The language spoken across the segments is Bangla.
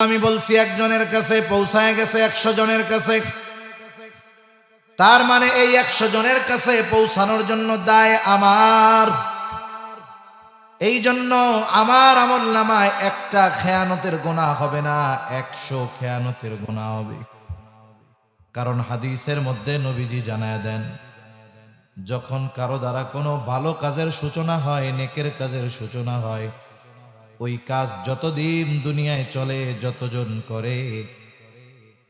আমি বলছি একজনের কাছে পৌঁছায় গেছে 100 জনের কাছে, তার মানে এই 100 জনের কাছে পৌঁছানোর জন্য দায় আমার। এই জন্য আমার আমলনামায় একটা খেয়ানতের গুনাহ হবে না, 100 খেয়ানতের গুনাহ হবে। কারণ হাদিসের মধ্যে নবীজি জানায় দেন, যখন কারো দ্বারা কোনো ভালো কাজের সূচনা হয়, নেকের কাজের সূচনা হয়, ওই কাজ যতদিন দুনিয়ায় চলে, যতজন করে,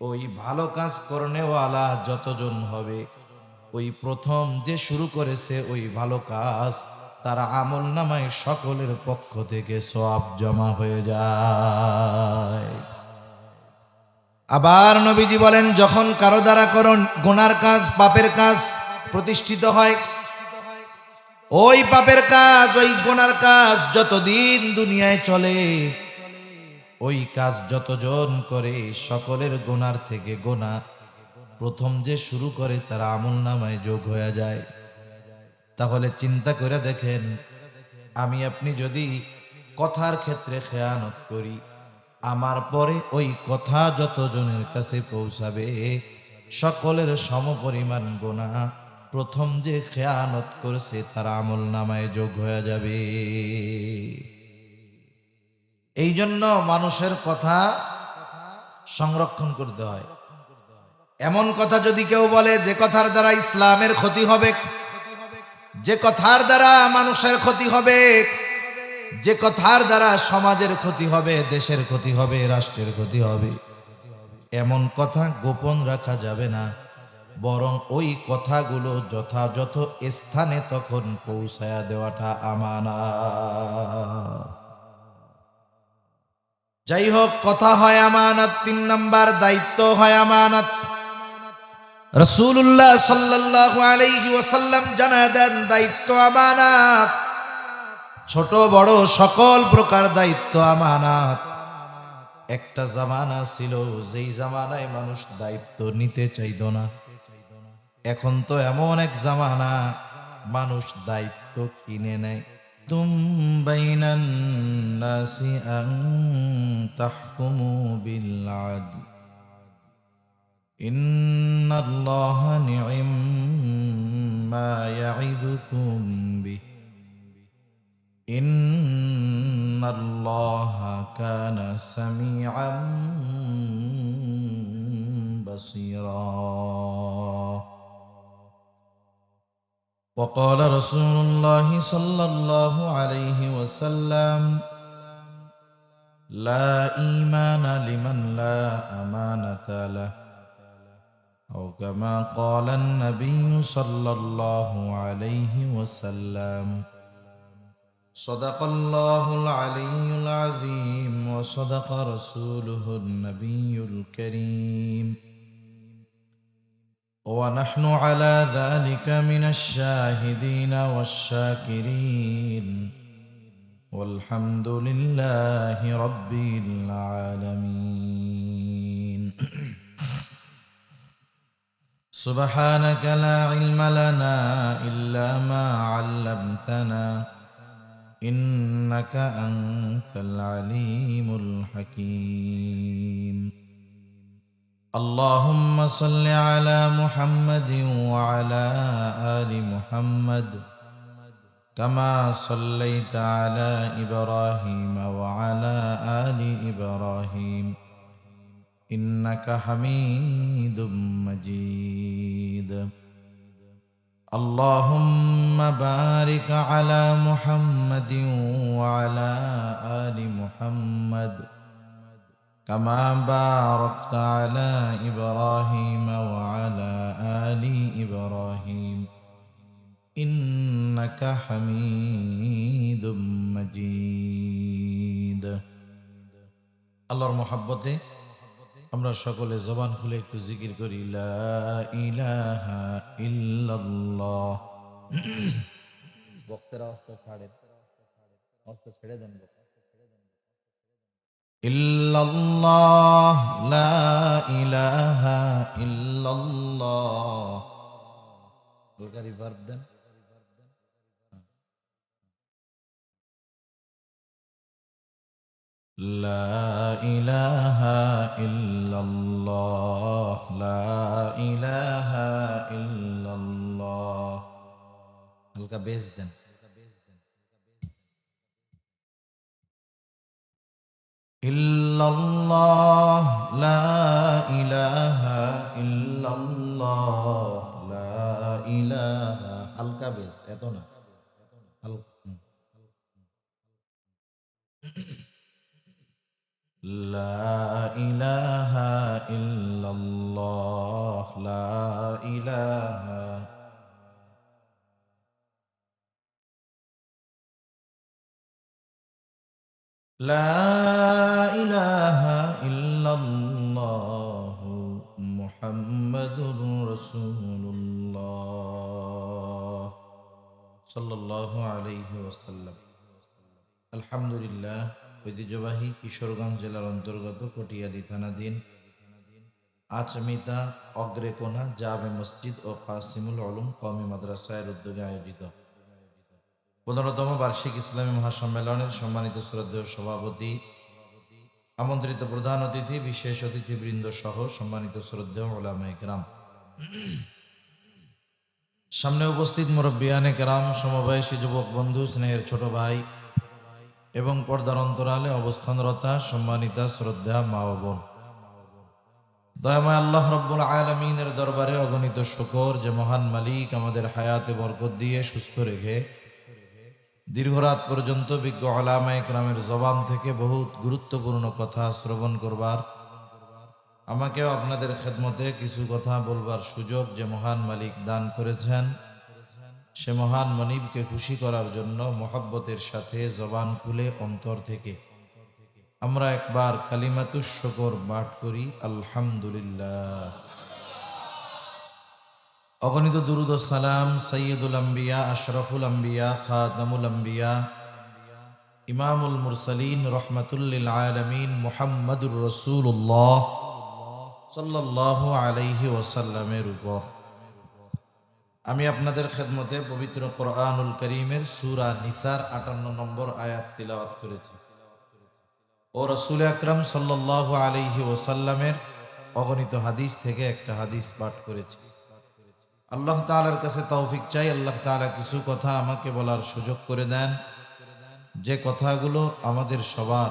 ওই ভালো কাজ করনেওয়ালা যতজন হবে, ওই প্রথম যে শুরু করেছে ওই ভালো কাজ, তার আমল নামায় সকলের পক্ষ থেকে সওয়াব জমা হয়ে যায়। আবার নবীজি বলেন, যখন কারো দ্বারা করুন গুনার কাজ, পাপের কাজ প্রতিষ্ঠিত হয়, ওই পাপের কাজ, ওই গুনার কাজ যতদিন দুনিয়ায় চলে, ওই কাজ যতজন করে সকলের গুনার থেকে গোনা প্রথম যে শুরু করে তার আমলনামায় যোগ হয়ে যায়। তাহলে চিন্তা করে দেখেন, আমি আপনি যদি কথার ক্ষেত্রে খেয়ানত করি, আমার পরে ওই কথা যতজনের কাছে পৌঁছাবে সকলের সমপরিমাণ গোনা প্রথম যে খেয়ানত করেছে তার আমলনামায় যোগ হয়ে যাবে। এই জন্য মানুষের কথা সংরক্ষণ করতে হয়। এমন কথা যদি কেউ বলে যে কথার দ্বারা ইসলামের ক্ষতি হবে, যে কথার দ্বারা মানুষের ক্ষতি হবে, যে কথার দ্বারা সমাজের ক্ষতি হবে, দেশের ক্ষতি হবে, রাষ্ট্রের ক্ষতি হবে, এমন কথা গোপন রাখা যাবে না, বরং ওই কথাগুলো যথাযথ স্থানে তখন পৌঁছায়া দেওয়াটা আমানত। যাই হোক, কথা হয় আমানত, 3 নাম্বার দায়িত্ব হয় আমানত। রাসূলুল্লাহ সাল্লাল্লাহু আলাইহি ওয়াসাল্লাম জানায় দেন, দায়িত্ব আমানত, ছোট বড় সকল প্রকার দায়িত্ব আমানত। একটা জামানা ছিল যেই জামানায় মানুষ দায়িত্ব নিতে চাইতো না। এখন তো এমন এক জামানা, মানুষ দায়িত্ব কিনে নেয়। তুম বাইনান নাসি আন তাহকুমু বিল আদল ইন্নাল্লাহা নি'ম্মা ইয়া'iদুকুম বিহি ইন্নাল্লাহা কানা সামিআন বাসীরা। وقال رسول الله صلى الله عليه وسلم لا إيمان لمن لا أمانة له، أو كما قال النبي صلى الله عليه وسلم. صدق الله العلي العظيم وصدق رسوله النبي الكريم، ونحن على ذلك من الشاهدين والشاكرين، والحمد لله رب العالمين. سبحانك لا علم لنا إلا ما علمتنا إنك أنت العليم الحكيم. اللهم صل على محمد وعلى آل محمد كما صليت على إبراهيم وعلى آل إبراهيم إنك حميد مجيد. اللهم بارك على محمد وعلى آل محمد كما باركت على إبراهيم وعلى آل إبراهيم إنك حميد مجيد. আল্লাহর মহব্বতে আমরা সকলে জবান খুলে একটু জিকির করি, লা ইলাহা ইল্লাল্লাহ। বক্তের আওয়াজটা ছাড়েন, আওয়াজটা ছেড়ে দেন। ইল্লাল্লাহ, লা ইলাহা ইল্লাল্লাহ। বুলগারি ভার্ব দেন। লা ইলাহা ইল্লাল্লাহ, লা ইলাহা ইল্লাল্লাহ। হালকা বেস দেন। ইল্লাল্লাহ, লা ইলাহা ইল্লাল্লাহ, লা ইলাহা। হালকা বেস, এত না, হালকা। লা ইলাহা ইল্লাল্লাহ, লা ইলাহা। লা ইলাহা ইল্লাল্লাহ মুহাম্মাদুর রাসূলুল্লাহ সাল্লাল্লাহু আলাইহি ওয়াসাল্লাম। আলহামদুলিল্লাহ, ঐতিহ্যবাহী কিশোরগঞ্জ জেলার অন্তর্গত কটিয়াদি থানাধীন আচমিতা অগ্রেকোনা জামে মসজিদ ও কাসিমুল উলুম কওমি মাদ্রাসার উদ্যোগে আয়োজিত 15তম বার্ষিক ইসলামী মহাসম্মেলনের সম্মানিত শ্রদ্ধেয় সভাপতি, আমন্ত্রিত প্রধান অতিথি, বিশেষ অতিথিবৃন্দ সহ সম্মানিত শ্রদ্ধেয় উলামায়ে কেরাম, সামনে উপস্থিত মুরব্বিয়ানে কেরাম, সমবয়সী যুবক বন্ধু, স্নেহের ছোট ভাই এবং পর্দার অন্তরালে অবস্থানরতা সম্মানিতা শ্রদ্ধা মা ও বোন, দয়াময় আল্লাহ রব্বুল আলামিনের দরবারে অগণিত শুকর যে মহান মালিক আমাদের হায়াতে বরকত দিয়ে সুস্থ রেখে দীর্ঘরাত পর্যন্ত বিজ্ঞ উলামায়ে কেরামের জবান থেকে বহুত গুরুত্বপূর্ণ কথা শ্রবণ করবার, আমাকেও আপনাদের খেদমতে কিছু কথা বলবার সুযোগ যে মহান মালিক দান করেছেন, সে মহান মনিবকে খুশি করার জন্য মহব্বতের সাথে জবান খুলে অন্তর থেকে আমরা একবার কালিমাতুশ শুকর পাঠ করি, আলহামদুলিল্লাহ। অগণিত দুরুদ ও সালাম সৈয়দুল আম্বিয়া, আশরাফুল আম্বিয়া, খাতামুল আম্বিয়া, ইমামুল মুরসালিন, রহমাতুল লিল আলামিন মুহাম্মাদুর রাসূলুল্লাহ সাল্লাল্লাহু আলাইহি ওয়াসাল্লামের উপর। আমি আপনাদের খেদমতে পবিত্র কোরআনুল কারীমের সূরা নিসার 58 নম্বর আয়াত তিলাওয়াত করেছি ও রাসূল আকরাম সাল্লাল্লাহু আলাইহি ওয়াসাল্লামের অগণিত হাদিস থেকে একটা হাদিস পাঠ করেছি। আল্লাহ তাআলার কাছে তৌফিক চাই, আল্লাহ তাআলা কিছু কথা আমাকে বলার সুযোগ করে দেন, যে কথাগুলো আমাদের সবার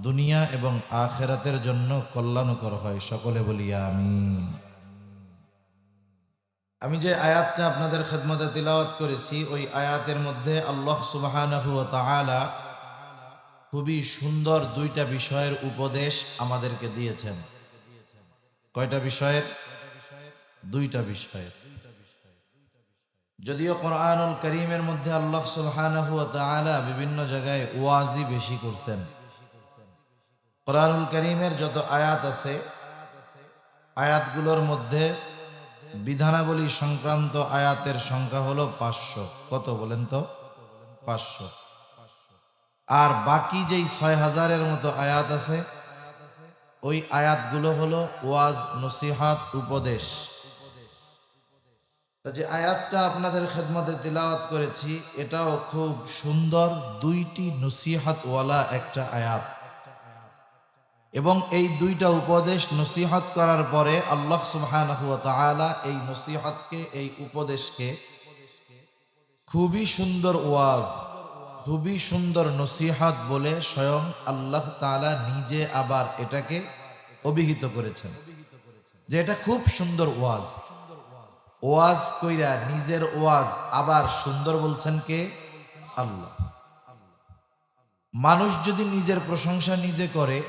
দুনিয়া এবং আখিরাতের জন্য কল্যাণকর হয়। সকলে বলি আমিন। আমি যে আয়াতটা আপনাদের খেদমতে তিলাওয়াত করেছি, ওই আয়াতের মধ্যে আল্লাহ সুবহানাহু ওয়া তাআলা খুবই সুন্দর দুইটা বিষয়ের উপদেশ আমাদেরকে দিয়েছেন। কয়টা বিষয়ের? দুইটা বিষয়ের। যদিও কোরআনুল কারীমের মধ্যে আল্লাহ সুবহানাহু ওয়া তাআলা বিভিন্ন জায়গায় ওয়াজি বেশি করছেন। কোরআনুল কারীমের যত আয়াত আছে, আয়াতগুলোর মধ্যে বিধানাবলী সংক্রান্ত আয়াতের সংখ্যা হলো 500। কত বলেন তো? 500। আর বাকি যেই 6000-এর মতো আয়াত আছে, ওই আয়াতগুলো হলো ওয়াজ, নসিহাত, উপদেশ। যে আয়াতটা আপনাদের খেদমতে তিলাওয়াত করেছি, এটাও খুব সুন্দর, দুইটি নসিহাতওয়ালা একটা আয়াত। এবং এই দুইটা উপদেশ নসিহত করার পরে আল্লাহ সুবহানাহু ওয়া তাআলা এই নসিহতকে, এই উপদেশকে খুবই সুন্দর ওয়াজ, খুবই সুন্দর নসিহত বলে স্বয়ং আল্লাহ তাআলা নিজে আবার এটাকে অভিহিত করেছেন যে এটা খুব সুন্দর ওয়াজ। ওয়াজ কইরা নিজের ওয়াজ আবার সুন্দর বলছেন কে? আল্লাহ। মানুষ যদি নিজের প্রশংসা নিজে করে,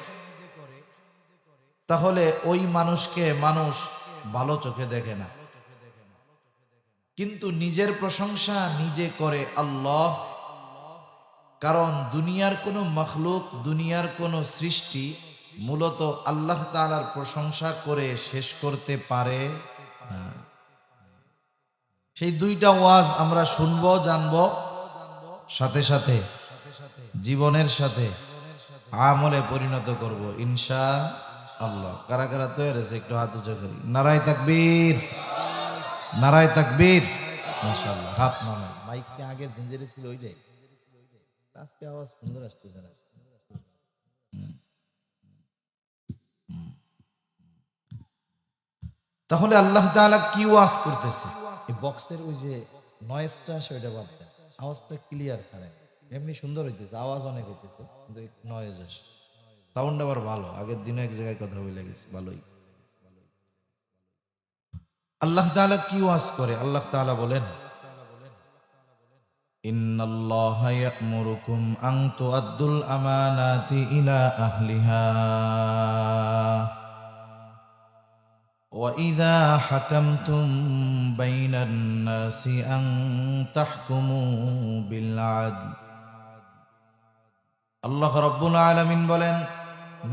তাহলে ওই মানুষকে মানুষ ভালো চোখে দেখে না। কিন্তু নিজের প্রশংসা নিজে করে আল্লাহ। কারণ দুনিয়ার কোনো মখলুক, দুনিয়ার কোনো সৃষ্টি মূলত আল্লাহ তাআলার প্রশংসা করে শেষ করতে পারে না। সেই দুইটা ওয়াজ আমরা শুনবো, জানবো, সাথে সাথে জীবনের সাথে আমলে পরিণত করব ইনশাআল্লাহ। কারা কারা তৈরি আছে একটু হাত উঁচু করি। নারায়ে তাকবীর, নারায়ে তাকবীর। মাশাআল্লাহ, হাত নামান। মাইকটা আগের দিন যেটা ছিল ওইটাই, আজকে আওয়াজ সুন্দর আসতেছে না। তাহলে আল্লাহ তাআলা কি ওয়াজ করতেছে? এই বক্সের ওই যে নয়েজটা আসে ওইটা বাদ দেন, আওয়াজটা ক্লিয়ার ছাড়েন। এমনি সুন্দর হইতেছে, আওয়াজ অনেক হইতেছে, কিন্তু নয়েজ আসে। সাউন্ড আবার ভালো, আগের দিনও এক জায়গায় কথা বলে গেছে, ভালোই। আল্লাহ তাআলা কি ওয়াজ করে? আল্লাহ তাআলা বলেন, ইন্নাল্লাহা ইয়া'মুরুকুম আন তু'আদ্দুল আমানাতি ইলা আহলিহা ওয়া ইযা হাকামতুম বাইনান নাসি আন তাহকুমু বিল আদল। আল্লাহ রাব্বুল আলামিন বলেন,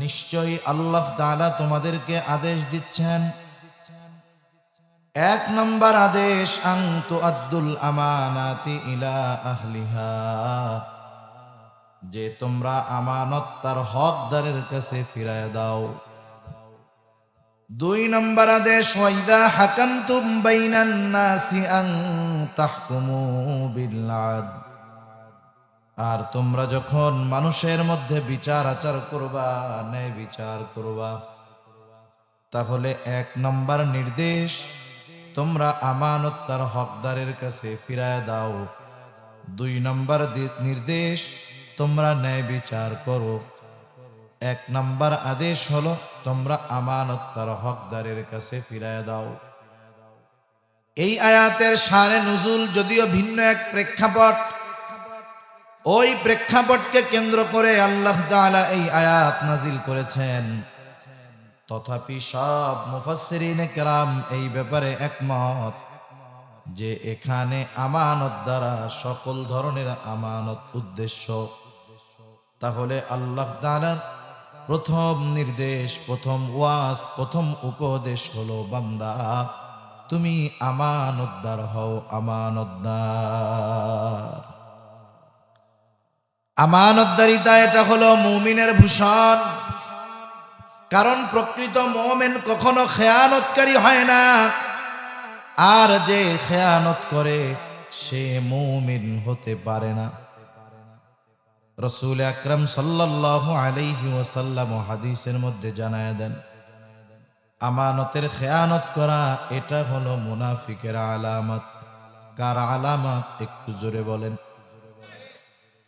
নিশ্চয়ই আল্লাহ তাআলা তোমাদেরকে আদেশ দিচ্ছেন। এক নম্বর আদেশ, আন তুআদ্দুল আমানাতি ইলা আহলিহা, যে তোমরা আমানত তার হকদারের কাছে ফিরায় দাও। দুই নম্বর আদেশ, ওয়া ইযা হাকামতুম বাইনান নাসি আন তাহকুমু বিল আদল, আর তোমরা যখন মানুষের মধ্যে বিচার আচার করবা, ন্যায় বিচার করবা, তাহলে এক নম্বর নির্দেশ, তোমরা আমানত তার হকদারের কাছে ফিরায় দাও। দুই নম্বর নির্দেশ, তোমরা ন্যায় বিচার করো। এক নম্বর আদেশ হলো তোমরা আমানত তার হকদারের কাছে ফিরায় দাও। এই আয়াতের শানে নুজুল যদিও ভিন্ন এক প্রেক্ষাপট, ওই প্রেক্ষাপটকে কেন্দ্র করে আল্লাহ তাআলা এই আয়াত নাজিল করেছেন। তথাপি সব মুফাসসিরিনে কেরাম এই ব্যাপারে একমত যে এখানে আমানত দ্বারা সকল ধরনের আমানত উদ্দেশ্য। তাহলে আল্লাহ তাআলার প্রথম নির্দেশ, প্রথম ওয়াজ, প্রথম উপদেশ হলো, বান্দা তুমি আমানতদার হও, আমানতদার। আমানতদারিতা এটা হলো মুমিনের ভূষণ। কারণ প্রকৃত মুমিন কখনো খেয়ানতকারী হয় না, আর যে খেয়ানত করে সে মুমিন হতে পারে না। রাসূল আকরাম সাল্লাল্লাহু আলাইহি ওয়াসাল্লাম হাদিসের মধ্যে জানায় দেন, আমানতের খেয়ানত করা এটা হলো মুনাফিকের আলামত। কার আলামত? একটু জোরে বলেন।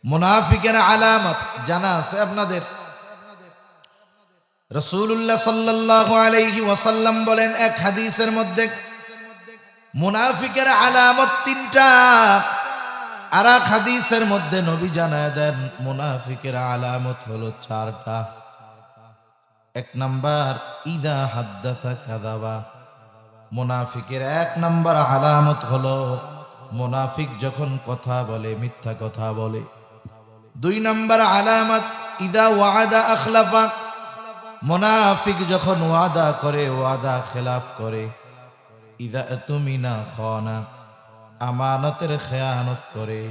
মুনাফিকের আলামত জানা আছে আপনাদের? রাসূলুল্লাহ সাল্লাল্লাহু আলাইহি ওয়াসাল্লাম বলেন এক হাদিসের মধ্যে, মুনাফিকের আলামত তিনটা। আর এক হাদিসের মধ্যে নবী জানায় দেন মুনাফিকের আলামত হলো চারটা। এক নাম্বার, ইদা হাদ্দাসা কাযাবা। মুনাফিকের এক নাম্বার আলামত হলো মুনাফিক যখন কথা বলে মিথ্যা কথা বলে। দুই নাম্বার আলামত, ইদা ওয়াদা আখলাফা। মুনাফিক যখন ওয়াদা করে ওয়াদা খেলাফ করে। ইদা তুমিনা খানা, আমানতের খেয়ানত করে।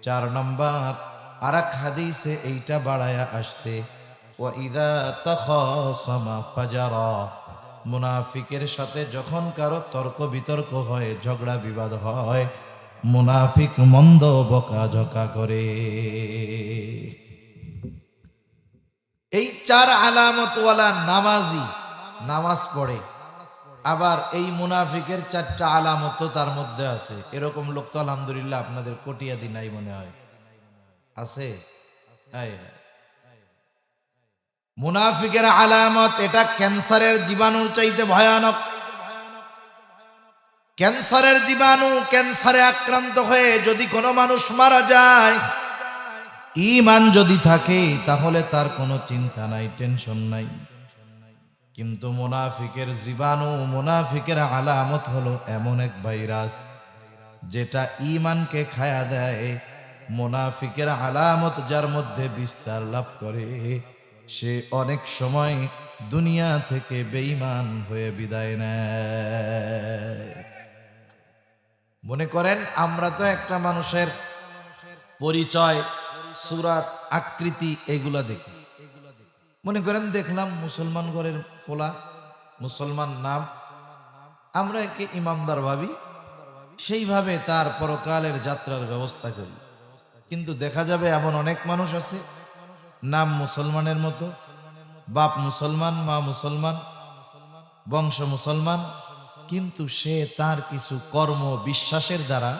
চার নম্বর, আর এক হাদিসে এইটা বাড়ায়া আসছে, ওয়া ইদা তাখাসামা ফাজারা। মুনাফিকের সাথে যখন কারো তর্ক বিতর্ক হয়, ঝগড়া বিবাদ হয়, মুনাফিক মন্দ বকাঝকা করে। এই চার আলামতওয়ালা নামাজি নামাজ পড়ে, আবার এই মুনাফিকের চারটা আলামত তার মধ্যে আছে। এরকম লোক তো আলহামদুলিল্লাহ আপনাদের কটিয়াদি নাই মনে হয়, আছে? মুনাফিকের আলামত এটা ক্যান্সারের জীবাণুর চাইতে ভয়ানক। ক্যান্সারের জীবাণু, ক্যান্সারে আক্রান্ত হয়ে যদি কোনো মানুষ মারা যায়, ঈমান যদি থাকে তাহলে তার কোনো চিন্তা নাই, টেনশন নাই। কিন্তু মুনাফিকের জীবাণু, মুনাফিকের আলামত হলো এমন এক ভাইরাস যেটা ঈমানকে খায়া দেয়। মুনাফিকের আলামত যার মধ্যে বিস্তার লাভ করে, সে অনেক সময় দুনিয়া থেকে বেঈমান হয়ে বিদায় নেয়। মনে করেন আমরা তো একটা মানুষের পরিচয়, সুরাত, আকৃতি এগুলা দেখি। মনে করেন দেখলাম মুসলমান ঘরের ফোলা, মুসলমান নাম, আমরা একে ইমামদার ভাবি, সেইভাবে তার পরকালের যাত্রার ব্যবস্থা করি। কিন্তু দেখা যাবে এমন অনেক মানুষ আছে, নাম মুসলমানের মতো, বাপ মুসলমান, মা মুসলমান, বংশ মুসলমান, কিন্তু সে তার কিছু কর্ম বিশ্বাসের দ্বারা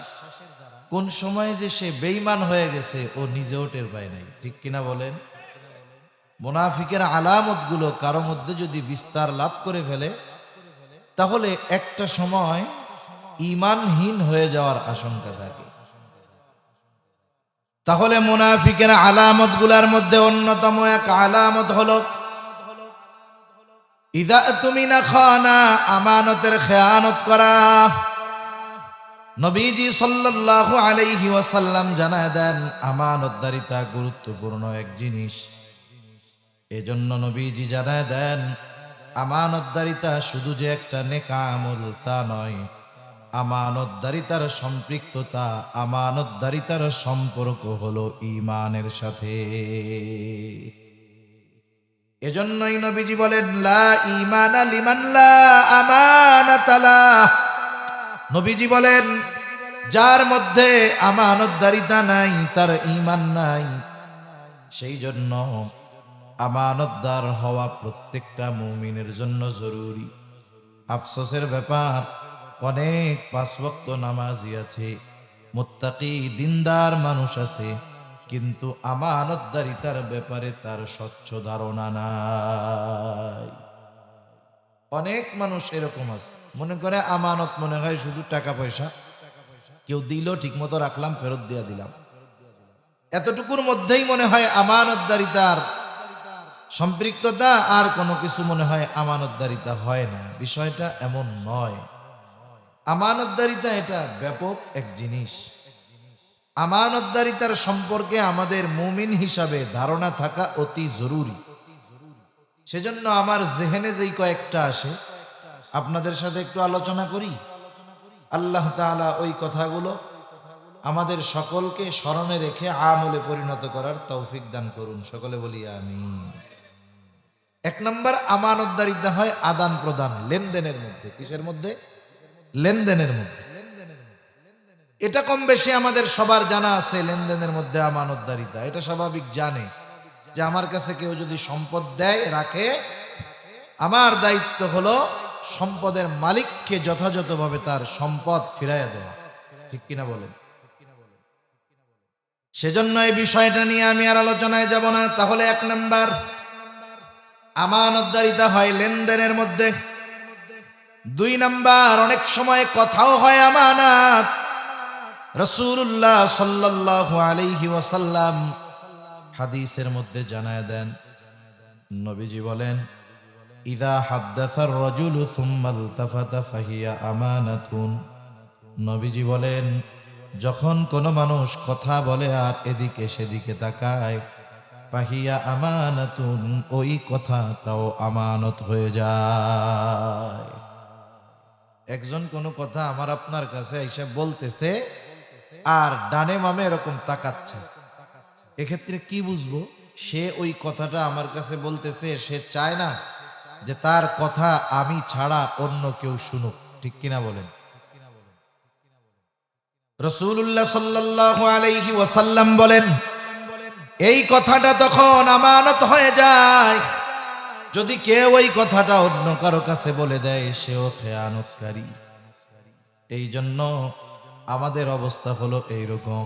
কোন সময় যে সে বেঈমান হয়ে গেছে ও নিজেও টের পায় নাই। ঠিক কিনা বলেন? মুনাফিকের আলামতগুলো কারো মধ্যে যদি বিস্তার লাভ করে ফেলে তাহলে একটা সময় ঈমানহীন হয়ে যাওয়ার আশঙ্কা থাকে। তাহলে মুনাফিকের আলামতগুলোর মধ্যে অন্যতম এক আলামত হলো ইযা তুমিনা খানা, আমানতের খেয়ানত করা। নবীজি সাল্লাল্লাহু আলাইহি ওয়াসাল্লাম জানায় দেন আমানতদারিতা গুরুত্বপূর্ণ এক জিনিস। এজন্য নবীজি জানায় দেন আমানতদারিতা শুধু যে একটা নেক আমল তা নয়, আমানতদারিতার সম্পৃক্ততা, আমানতদারিতার সম্পর্ক হলো ঈমানের সাথে। এজন্যই নবীজি বলেন লা ঈমানা লিমান লা আমানাতা লাহ। নবীজি বলেন যার মধ্যে আমানতদারিতা নাই তার ঈমান নাই। সেই জন্য আমানতদার হওয়া প্রত্যেকটা মুমিনের জন্য জরুরি। আফসোসের ব্যাপার, অনেক পাঁচ ওয়াক্ত নামাজি আছে, মুত্তাকি দিনদার মানুষ আছে, কিন্তু আমানতদারিতার ব্যাপারে তার স্বচ্ছ ধারণা নাই। অনেক মানুষ এরকম আছে, মনে করে আমানত মনে হয় শুধু টাকা পয়সা, কেউ দিল ঠিক মতো রাখলাম, ফেরত দিয়ে দিলাম, এতটুকুর মধ্যেই মনে হয় আমানতদারিতার সম্পৃক্ততা, আর কোনো কিছু মনে হয় আমানতদারিতা হয় না। বিষয়টা এমন নয়। আমানতদারিতা এটা ব্যাপক এক জিনিস। আমানতদারিতার সম্পর্কে আমাদের মুমিন হিসাবে ধারণা থাকা অতি জরুরি। সেজন্য আমার জেহেনে যেই কয়েকটা আসে আপনাদের সাথে একটু আলোচনা করি। আল্লাহ তাআলা ওই কথাগুলো আমাদের সকলকে স্মরণে রেখে আমলে পরিণত করার তৌফিক দান করুন। সকলে বলি আমিন। এক নম্বর, আমানতদারিতা হয় আদান প্রদান, লেনদেনের মধ্যে। কিসের মধ্যে? লেনদেনের মধ্যে। এটা কম বেশি আমাদের সবার জানা আছে। লেনদেনের মধ্যে আমানতদারিতা, এটা স্বাভাবিক জানে যে আমার কাছে কেউ যদি সম্পদ দেয়, রাখে, আমার দায়িত্ব হলো সম্পদের মালিককে যথাযথভাবে তার সম্পদ ফিরাইয়া দেওয়া। ঠিক কিনা বলেন? সেজন্য এই বিষয়টা নিয়ে আমি আর আলোচনায় যাব না। তাহলে এক নাম্বার, আমানতদারিতা হয় লেনদেনের মধ্যে। দুই নাম্বার, অনেক সময় কথাও হয় আমানত। রাসূলুল্লাহ সাল্লাল্লাহু আলাইহি ওয়াসাল্লাম হাদিসের মধ্যে জানায় দেন, নবীজি বলেন ইযা হাদ্দাসার রাজুলু সুম্মা ইলতাফাতা ফাহিয়া আমানাতুন। নবীজি বলেন যখন কোনো মানুষ কথা বলে আর এদিকে সেদিকে তাকায়, ফাহিয়া আমানাতুন, ওই কথাটাও আমানত হয়ে যায়। একজন কোনো কথা আমার আপনার কাছে এসে বলতেছে আর ডানে বামে এরকম তাকাচ্ছে, এক্ষেত্রে কি বুঝবো? সে ওই কথাটা আমার কাছে বলতেছে, সে চায় না যে তার কথা আমি ছাড়া অন্য কেউ শুনুক। ঠিক কিনা বলেন? রাসূলুল্লাহ সাল্লাল্লাহু আলাইহি ওয়াসাল্লাম বলেন এই কথাটা তখন আমানত হয়ে যায় যদি কেউ ওই কথাটা অন্য কারো কাছে বলে দেয়, সেও খেয়ানতকারী। এই জন্য আমাদের অবস্থা হলো এইরকম।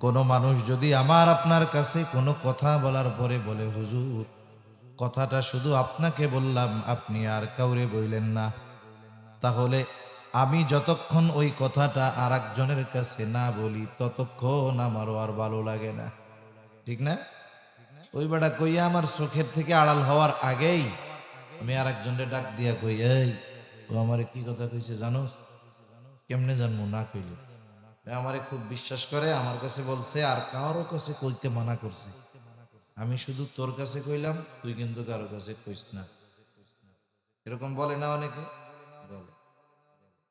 কোনো মানুষ যদি আমার আপনার কাছে কোনো কথা বলার পরে বলে, হুজুর কথাটা শুধু আপনাকে বললাম, আপনি আর কাউরে বললেন না, তাহলে আমি যতক্ষণ ওই কথাটা আর একজনের কাছে না বলি ততক্ষণ আমারও আর ভালো লাগে না। ঠিক না? ওই বেটা কইয়া আমার চোখের থেকে আড়াল হওয়ার আগেই আমি আর একজনের ডাক দিয়া কই, এই ও আমারে কি কথা কইছে জানোস? কেমনে জানবো না কইলে? আমারে খুব বিশ্বাস করে, আমার কাছে বলছে, আর কারো কাছে কইতে মানা করছে। আমি শুধু তোর কাছে কইলাম, তুই কিন্তু কারো কাছে কইস না। এরকম বলে না অনেকে? বলে।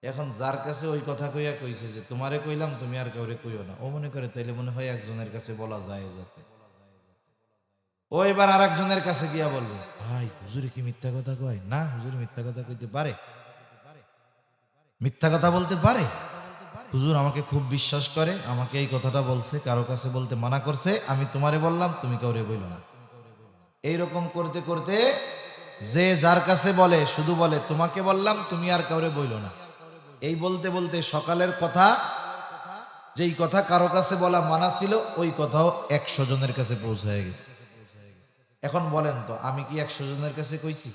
এখন যার কাছে ওই কথা কইয়া কইছে যে তোমারে কইলাম, তুমি আর কাউরে কইও না, ও মনে করে তাইলে মনে হয় একজনের কাছে বলা জায়েজ আছে। ও এবার আর একজনের কাছে গিয়া বলবে, ভাই হুজুরে কি মিথ্যা কথা কয়? না, হুজুরে মিথ্যা কথা কইতে পারে, মিথ্যা কথা বলতে পারে। হুজুর আমাকে খুব বিশ্বাস করে, আমাকে এই কথাটা বলছে, কারো কাছে বলতে মানা করছে, আমি তোমারে বললাম, তুমি কাউরে বইল না। এইরকম করতে করতে যে যার কাছে বলে শুধু বলে তোমাকে বললাম, তুমি আর কাউরে বইলো না। এই বলতে বলতে সকালের কথা, যেই কথা কারো কাছে বলা মানা ছিল, ওই কথাও 100 জনের কাছে পৌঁছায় গেছে। এখন বলেন তো, আমি কি 100 জনের কাছে কইছি?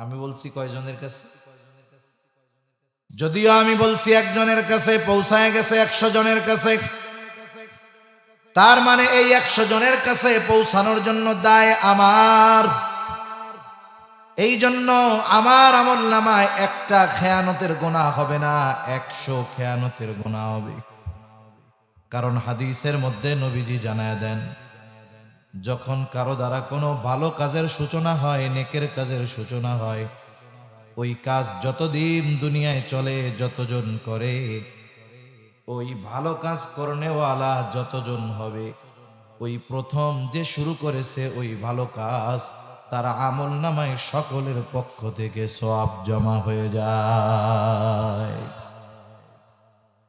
আমি বলছি কয়জনের কাছে? যদিও আমি বলছি একজনের কাছে, পৌঁছায় গেছে 100 জনের কাছে। তার মানে এই 100 জনের কাছে পৌঁছানোর জন্য দায় আমার। এই জন্য আমার আমলনামায় একটা খেয়ানতের গুনাহ হবে না, 100 খেয়ানতের গুনাহ হবে। কারণ হাদিসের মধ্যে নবীজি জানায় দেন, যখন কারো দ্বারা কোনো ভালো কাজের সূচনা হয়, নেকের কাজের সূচনা হয়, ওই কাজ যতদিন দুনিয়ায় চলে, যতজন করে, ওই ভালো কাজ করনেওয়ালা যতজন হবে, ওই প্রথম যে শুরু করেছে ওই ভালো কাজ, তার আমল নামায় সকলের পক্ষ থেকে সওয়াব জমা হয়ে যায়।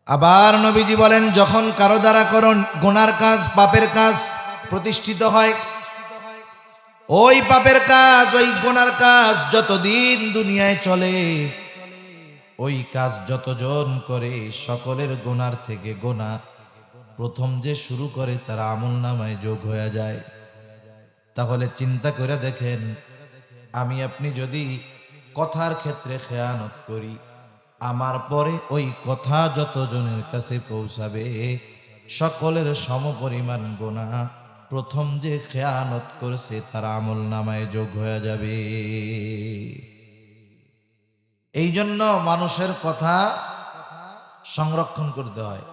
আবার নবীজি বলেন, যখন কারো দ্বারা করুন গুনার কাজ, পাপের কাজ প্রতিষ্ঠিত হয়, ওই পাপের কাজ, ওই গুনার কাজ যতদিন দুনিয়ায় চলে, ওই কাজ যতজন করে, সকলের গুনার থেকে গোনা প্রথম যে শুরু করে তার আমল নামায় যোগ হয়ে যায়। তাহলে চিন্তা করে দেখেন, আমি আপনি যদি কথার ক্ষেত্রে খেয়ানত করি, আমার পরে ওই কথা যতজনের কাছে পৌঁছাবে, সকলের সমপরিমাণ গোনা প্রথম যে খেয়ানত করেছে তার আমল নামায় যোগ হয়ে যাবে। এই জন্য মানুষের কথা সংরক্ষণ করতে হয়।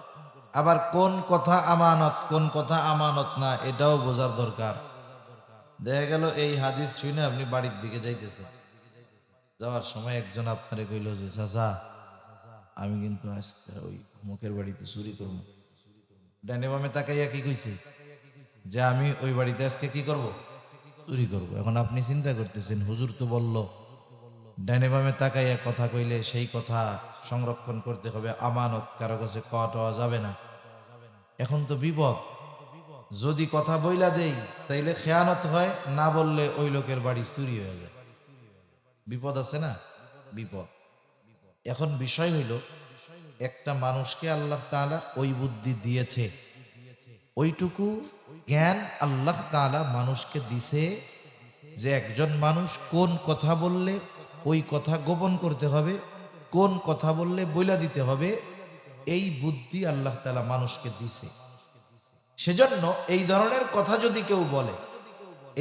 আবার কোন কথা আমানত, কোন কথা আমানত না, এটাও বোঝার দরকার। দেখা গেল এই হাদিস শুনে আপনি বাড়ির দিকে যাইতেছেন, যাওয়ার সময় একজন আপনারে কইল যে, চাচা আমি কিন্তু আজকে ওই মুখের বাড়িতে চুরি করবো। ডাইনে বামে তাকাইয়া কি কইছে? যে আমি ওই বাড়িতে আজকে কি করব? চুরি করব। এখন আপনি চিন্তা করতেছেন, হুজুর তো বলল ডাইনে বামে তাকাইয়া কথা কইলে সেই কথা সংরক্ষণ করতে হবে, আমানত, কারো কাছে কওয়া যাবে না। এখন তো বিপদ, যদি কথা বইলা দেই তাইলে খেয়ানত হয়, না বললে ওই লোকের বাড়ি চুরি হয়ে যায়। বিপদ আছে না? বিপদ। এখন বিষয় হইল, একটা মানুষকে আল্লাহ তাআলা ওই বুদ্ধি দিয়েছে, ওইটুকু জ্ঞান আল্লাহ তাআলা মানুষকে দিছে যে একজন মানুষ কোন কথা বললে ওই কথা গোপন করতে হবে, কোন কথা বললে বইলা দিতে হবে, এই বুদ্ধি আল্লাহ তাআলা মানুষকে দিছে। সেজন্য এই ধরনের কথা যদি কেউ বলে,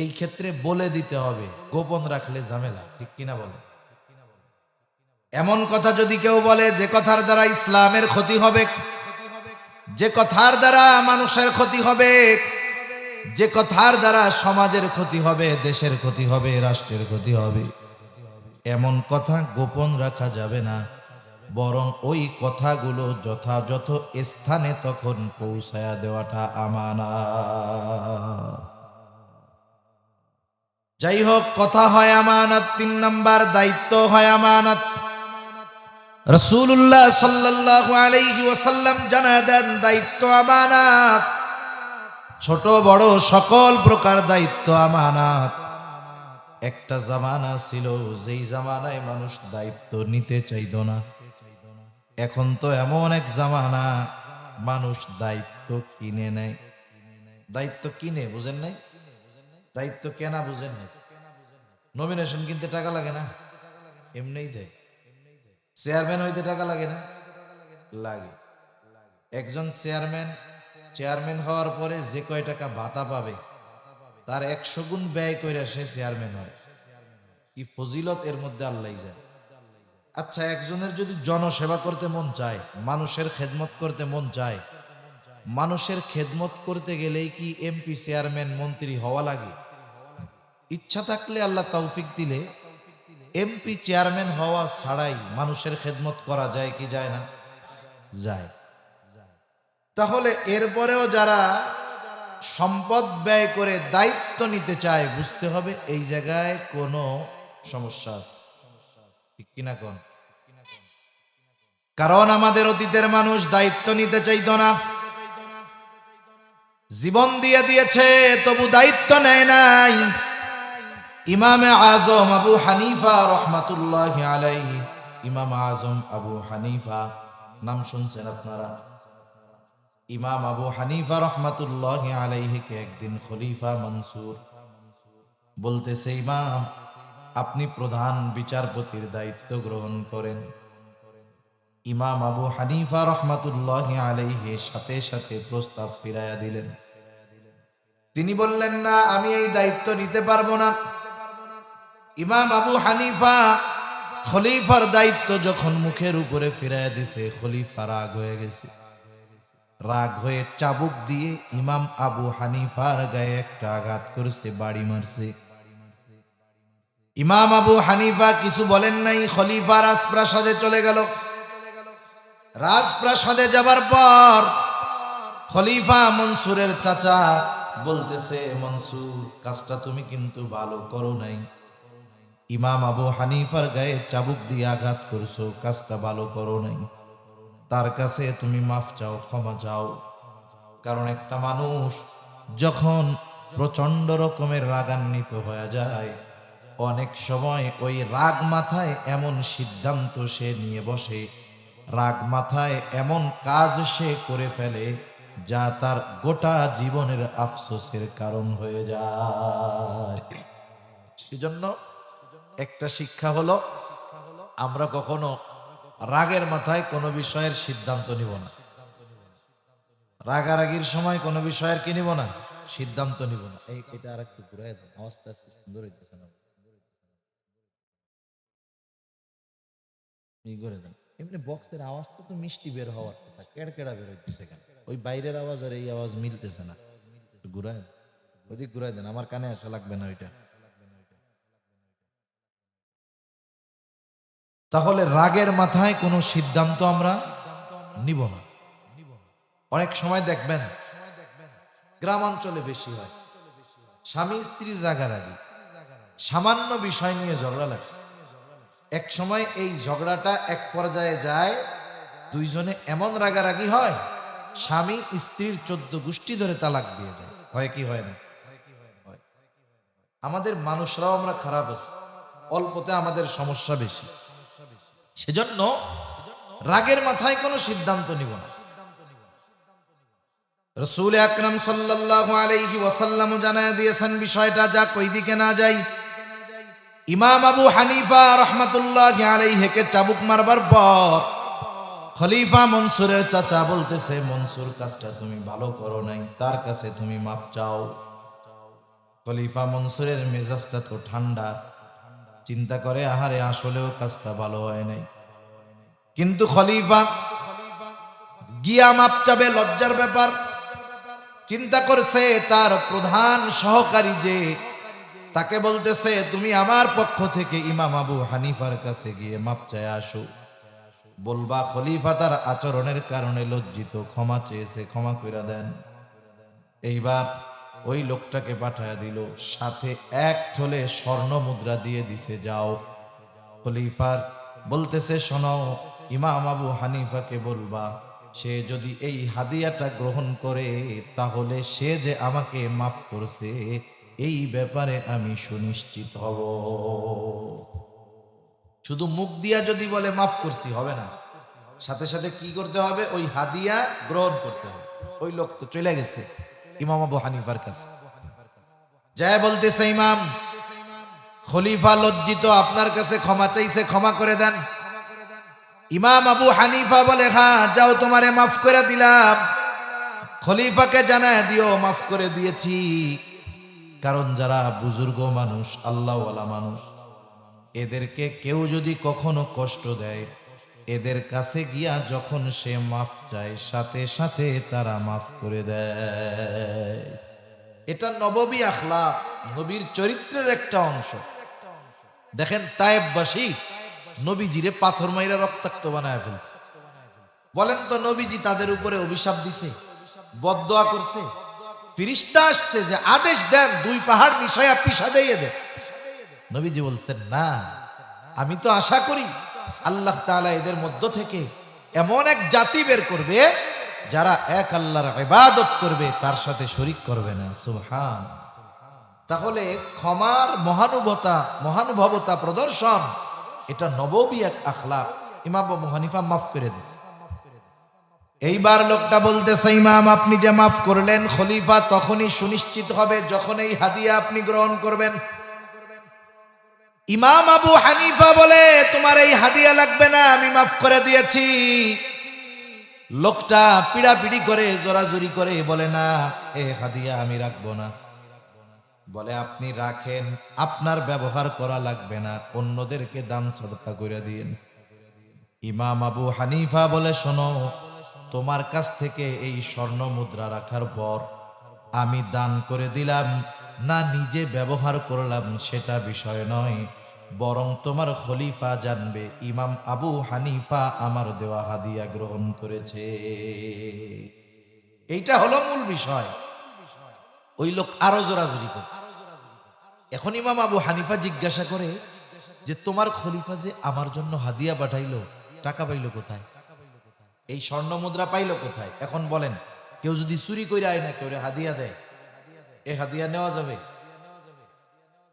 এই ক্ষেত্রে বলে দিতে হবে, গোপন রাখলে ঝামেলা। ঠিক কিনা বলে? এমন কথা যদি কেউ বলে যে কথার দ্বারা ইসলামের ক্ষতি হবে, যে কথার দ্বারা মানুষের ক্ষতি হবে, যে কথার দ্বারা সমাজের ক্ষতি হবে, দেশের ক্ষতি হবে, রাষ্ট্রের ক্ষতি হবে, এমন কথা গোপন রাখা যাবে না, বরং ওই কথাগুলো যথাযথ স্থানে তখন পৌঁছায়া দেওয়াটা আমানত। যাই হোক, কথা হয় আমানত, 3 নাম্বার দায়িত্ব হয় আমানত। রাসূলুল্লাহ সাল্লাল্লাহু আলাইহি ওয়াসাল্লাম জানায় দেন, দায়িত্ব আমানত, ছোট বড় সকল প্রকার দায়িত্ব আমানত। একটা জামানা ছিল যেই জামানায় মানুষ দায়িত্ব নিতে চাইত না। এখন তো এমন এক জামানা, মানুষ দায়িত্ব কিনে নেয়। দায়িত্ব কিনে, বুঝেন নাই? দায়িত্ব কেনা বুঝেন নাই? নমিনেশন কিনতে টাকা লাগে না? এমনিই দেয়। চেয়ারম্যান হইতে টাকা লাগে না? লাগে। একজন চেয়ারম্যান হওয়ার পরে যে কয় টাকা ভাতা পাবে, তার 100 গুণ ব্যয় কইরা সে চেয়ারম্যান হয়। কি ফজিলত এর মধ্যে আল্লাহ জানে। আচ্ছা, একজনের যদি জনসেবা করতে মন চায়, মানুষের খেদমত করতে মন চায়, মানুষের খেদমত করতে গেলেই কি এমপি, চেয়ারম্যান, মন্ত্রী হওয়া লাগে? ইচ্ছা থাকলে, আল্লাহ তৌফিক দিলে, এমপি চেয়ারম্যান হওয়া ছাড়াই মানুষের খেদমত করা যায় কি যায় না? যায়। তাহলে এরপরেও যারা সম্পদ ব্যয় করে দায়িত্ব নিতে চায়, বুঝতে হবে এই জায়গায় কোনো সমস্যা আছে। ঠিক কিনা কোন? কারণ আমাদের অতীতের মানুষ দায়িত্ব নিতে চাইতো না, জীবন দিয়ে দিয়েছে তবু দায়িত্ব নেয় নাই। ইমামে আজম আবু হানিফা রহমাতুল্লাহি আলাইহি, ইমাম আজম আবু হানিফা, নাম শুনছেন আপনারা? ইমাম আবু হানিফা রহমাতুল্লাহি আলাইহিকে একদিন খলিফা মনসুর বলতেছে, ইমাম আপনি প্রধান বিচারপতির দায়িত্ব গ্রহণ করেন। ইমাম আবু হানিফা রহমাতুল্লাহি আলাইহি সাথে সাথে প্রস্তাব ফিরাইয়া দিলেন। তিনি বললেন, না, আমি এই দায়িত্ব নিতে পারবো না। ইমাম আবু হানিফা খলিফার দায়িত্ব যখন মুখের উপরে ফিরাইয়া দিছে, খলিফা রাগ হয়ে গেছে। রাগ হয়ে চাবুক দিয়ে ইমাম আবু হানিফার গায়ে একটা আঘাত করেছে, বাড়ি মারছে। ইমাম আবু হানিফা কিছু বলেন নাই, খলিফা রাজপ্রাসাদে চলে গেল। রাজপ্রাসাদে যাবার পর খলিফা মনসুরের চাচা বলতেছে, মনসুর, কাজটা তুমি কিন্তু ভালো করো নাই। ইমাম আবু হানিফার গায়ে চাবুক দিয়ে আঘাত করছো, কাজটা ভালো করো নাই। তার কাছে তুমি মাফ চাও, ক্ষমা চাও। কারণ একটা মানুষ যখন প্রচন্ড রকমের রাগান্বিত হয়ে যায়, অনেক সময় ওই রাগ মাথায় এমন সিদ্ধান্ত সে নিয়ে বসে, রাগ মাথায় এমন কাজ সে করে ফেলে যা তার গোটা জীবনের আফসোসের কারণ হয়ে যায়। সেজন্য একটা শিক্ষা হলো, আমরা কখনো রাগের মাথায় কোনো বিষয়ের সিদ্ধান্ত নিব না। রাগারাগির সময় কোনো বিষয়ের কি নিব না, সিদ্ধান্ত নিব না। এটা আর একটু ঘুরাই দেন, আওয়াজটা আজকে সুন্দর হইতেছে না, করে দেন। এমনি বক্সের আওয়াজটা তো মিষ্টি বের হওয়ার কথা, কেড়া বের হইতেছে কেন? ওই বাইরের আওয়াজ আর এই আওয়াজ মিলতেছে না। ঘুরায় ওদিক ঘুরাই দেন, আমার কানে আসা লাগবে না ওইটা। তাহলে রাগের মাথায় কোনো সিদ্ধান্ত আমরা নিব না। অনেক সময় দেখবেন গ্রামাঞ্চলে বেশি হয়, স্বামী স্ত্রীর রাগারাগি, সামান্য বিষয় নিয়ে ঝগড়া লাগছে। এক সময় এই ঝগড়াটা এক পর্যায়ে যায়, দুইজনে এমন রাগারাগি হয়, স্বামী স্ত্রীর 14 গোষ্ঠী ধরে তালাক দিয়ে যায়। হয় কি হয় না? হয়। আমাদের মানুষরাও আমরা খারাপ আছি, অল্পতে আমাদের সমস্যা বেশি। সেজন্য রাগের মাথায় কোনো সিদ্ধান্ত নিব না। রাসূল আকরাম সাল্লাল্লাহু আলাইহি ওয়াসাল্লাম জানায় দিয়েছেন বিষয়টা, যা কই দিকে না যাই। ইমাম আবু হানিফা রহমাতুল্লাহি আলাইহিকে চাবুক মারবার পর খলিফা মনসুরের চাচা বলতেছে, মনসুর, কাজটা তুমি ভালো করো নাই, তার কাছে তুমি মাপ চাও। খলিফা মনসুরের মেজাজটা তো ঠান্ডা, চিন্তা করে, আহারে, আসলেও কাজটা ভালো হয় নাই। কিন্তু খলিফা গিয়া মাপ চাবে, লজ্জার ব্যাপার। চিন্তা করছে তার প্রধান সহকারী যে, তাকে বলতেছে, তুমি আমার পক্ষ থেকে ইমাম আবু হানিফার কাছে গিয়ে মাপ চায় আসো। বলবা খলিফা তার আচরণের কারণে লজ্জিত, ক্ষমা চেয়েছে, ক্ষমা করে দেন। এইবার ওই লোকটাকে পাঠায় দিল, সাথে 1 থলে স্বর্ণ মুদ্রা দিয়ে দিছে, যাও। খলিফার বলতেছে, শোনো, ইমাম আবু হানিফাকে বলবা, সে যদি এই হাদিয়াটা গ্রহণ করে তাহলে সে যে আমাকে মাফ করছে এই ব্যাপারে আমি সুনিশ্চিত হব। শুধু মুখ দিয়া যদি বলে মাফ করছি হবে না, সাথে সাথে কি করতে হবে? ওই হাদিয়া গ্রহণ করতে হবে। ওই লোক তো চলে গেছে ইমাম আবু হানিফার কাছে, যায় বলতেছে, ইমাম, খলিফা লজ্জিত, আপনার কাছে ক্ষমা চাইছে, ক্ষমা করে দেন। ইমাম আবু হানিফা বলে, হ্যাঁ, যাও, তোমারে মাফ করে দিলাম। খলিফাকে জানায় দিও মাফ করে দিয়েছি। কারণ যারা বুজুর্গ মানুষ, আল্লাহওয়ালা মানুষ, এদেরকে কেউ যদি কখনো কষ্ট দেয়, এদের কাছে গিয়া যখন সে মাফ চায়, সাথে সাথে তারা মাফ করে দেয়। এটা নববী আখলাক, নবীর চরিত্রের একটা অংশ। দেখেন, তায়েববাসী নবীজিরে পাথর মাইরা রক্তাক্ত বানায় ফেলছে। বলেন তো, নবীজি তাদের উপরে অভিশাপ দিছে, বদদোয়া করছে? ফেরেশতা আসছে যে আদেশ দেন 2 পাহাড় মিশাইয়া পিষা দিয়ে দেন। নবীজি বলছেন, না, আমি তো আশা করি আল্লাহ তাআলা এদের মধ্য থেকে এমন এক জাতি বের করবে যারা এক আল্লাহর ইবাদত করবে, তার সাথে শরীক করবে না। সুবহান। তাহলে ক্ষমার মহানুভবতা প্রদর্শন, এটা নববী এক আখলাক। ইমাম আবু হানিফা মাফ করে দিছে। এইবার লোকটা বলতেছে, ইমাম আপনি যে মাফ করলেন, খলিফা তখনই সুনিশ্চিত হবে যখন এই হাদিয়া আপনি গ্রহণ করবেন। ইমাম আবু হানিফা বলে, তোমার এই হাদিয়া লাগবে না, আমি মাফ করে দিয়েছি। লোকটা পিড়াপিড়ি করে, জোরাজুরি করে বলে, না এই হাদিয়া আমি রাখবো না। বলে, আপনি রাখেন, আপনার ব্যবহার করা লাগবে না, অন্যদেরকে দান সদকা করে দিন। ইমাম আবু হানিফা বলে, শোনো, তোমার কাছ থেকে এই স্বর্ণ মুদ্রা রাখার পর আমি দান করে দিলাম না নিজে ব্যবহার করলাম সেটা বিষয় নয়, বরং তোমার খলিফা জানবে ইমাম আবু হানিফা আমার দেওয়া হাদিয়া গ্রহণ করেছে। এইটা হলো মূল বিষয়। ওই লোক আরো জোরাজুরি করে। এখন ইমাম আবু হানিফা জিজ্ঞাসা করে যে, তোমার খলিফা যে আমার জন্য হাদিয়া পাঠাইলো, টাকা পাইলো কোথায়? এই স্বর্ণ মুদ্রা পাইলো কোথায়? এখন বলেন, কেউ যদি চুরি করে আয় না, কেউ হাদিয়া দেয়, এই হাদিয়া নেওয়া যাবে?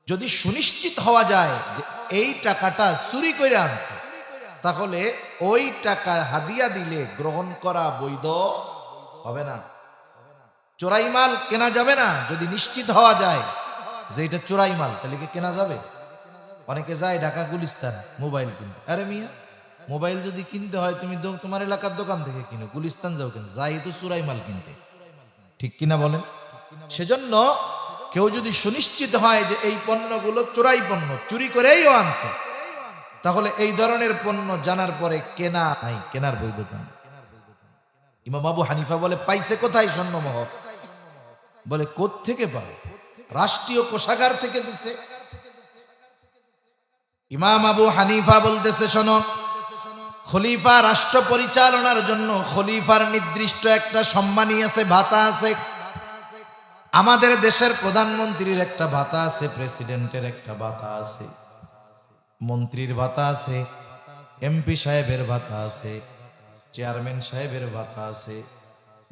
যদি সুনিশ্চিত হওয়া যায় যে এই টাকাটা চুরি করে আনছে, তাহলে ওই টাকা হাদিয়া দিলে গ্রহণ করা বৈধ হবে না। চোরাই মাল কেনা যাবে না। যদি নিশ্চিত হওয়া যায় যে এটা চোরাই মাল, তাহলে কি কেনা যাবে? অনেকে যায় ঢাকা গুলিস্তান মোবাইল কিনতে। আরে মিয়া, মোবাইল যদি কিনতে হয় তুমি তোমার এলাকার দোকান থেকে কিনো, গুলিস্তান যাও কেন? যাই তো চোরাই মাল কিনতে, ঠিক কিনা বলেন? সেজন্য কেউ যদি সুনিশ্চিত হয় যে এই পণ্যগুলো চোরাই পণ্য, চুরি করেই আনছে, তাহলে এই ধরনের পণ্য জানার পরে কেনা নাই, কেনার বৈধতা নেই। ইমাম আবু হানিফা বলে, পাইছে কোথায় স্বর্ণমোহর? বলে, কোত্থেকে পাবে? রাষ্ট্রীয় কোষাগার থেকে দিছে। ইমাম আবু হানিফা বলতেছে, শোনো, খলিফা রাষ্ট্র পরিচালনার জন্য খলিফার নির্দিষ্ট একটা সম্মানী আছে, ভাতা আছে। আমাদের দেশের প্রধানমন্ত্রীর একটা ভাতা আছে, প্রেসিডেন্টের একটা ভাতা আছে, মন্ত্রীর ভাতা আছে, এমপি সাহেবের ভাতা আছে, চেয়ারম্যান সাহেবের ভাতা আছে,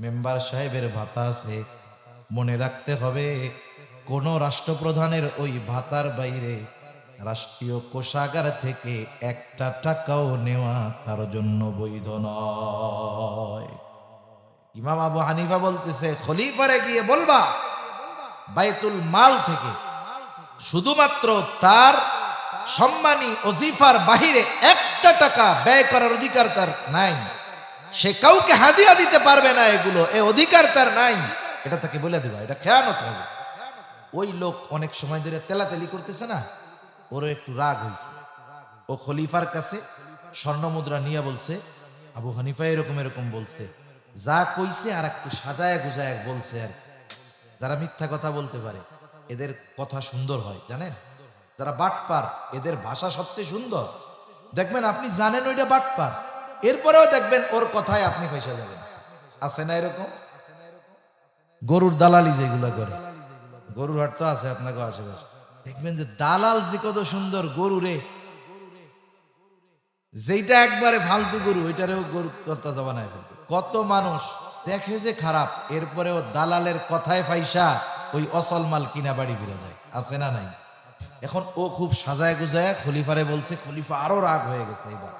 মেম্বার সাহেবের ভাতা আছে। মনে রাখতে হবে, কোন রাষ্ট্রপ্রধানের ওই ভাতার বাইরে রাষ্ট্রীয় কোষাগার থেকে একটা টাকাও নেওয়া তার জন্য বৈধ নয়। ইমাম আবু হানিফা বলতেছে, খলিফারে গিয়ে বলবা বাইতুল মাল থেকে শুধুমাত্র তার সম্মানী ওজিফার বাহিরে একটা টাকা ব্যয় করার অধিকার তার নাই। সে কাউকে হাদিয়া দিতে পারবে না, এগুলো এ অধিকার তার নাই। এটা তাকে বলে দিবা, এটা খেয়ানত হবে। ওই লোক অনেক সময় ধরে তেলাতেলি করতেছে না, ওর একটু রাগ হয়েছে। ও খলিফার কাছে স্বর্ণ মুদ্রা নিয়ে বলছে, আবু হানিফা এরকম এরকম বলছে, যা কইছে আর একটু সাজায় গুজায় বলছে। আর যারা মিথ্যা কথা বলতে পারে এদের কথা সুন্দর হয়, জানেন? যারা বাটপার এদের ভাষা সবচেয়ে সুন্দর। দেখবেন আপনি জানেন ওইটা বাটপার, এরপরেও দেখবেন ওর কথায় আপনি ফেসে যাবেন। আছে না এরকম? গরুর দালালি যেগুলো করে, গরুর হাট তো আছে আপনাকে আশেপাশে, দেখবেন যে দালাল যে কত সুন্দর গরু রে, যেইটা একবারে ফালতু গরু ওইটারেও গরু কর্তা যাবা না। কত মানুষ দেখে যে খারাপ, এরপরেও দালালের কথায় ফাইসা ওই অসল মাল কিনা বাড়ি ফিরে যায়। আছে না নাই? এখন ও খুব সাজায় গুজায় খলিফারে বলছে, খলিফা আরো রাগ হয়ে গেছে। এবার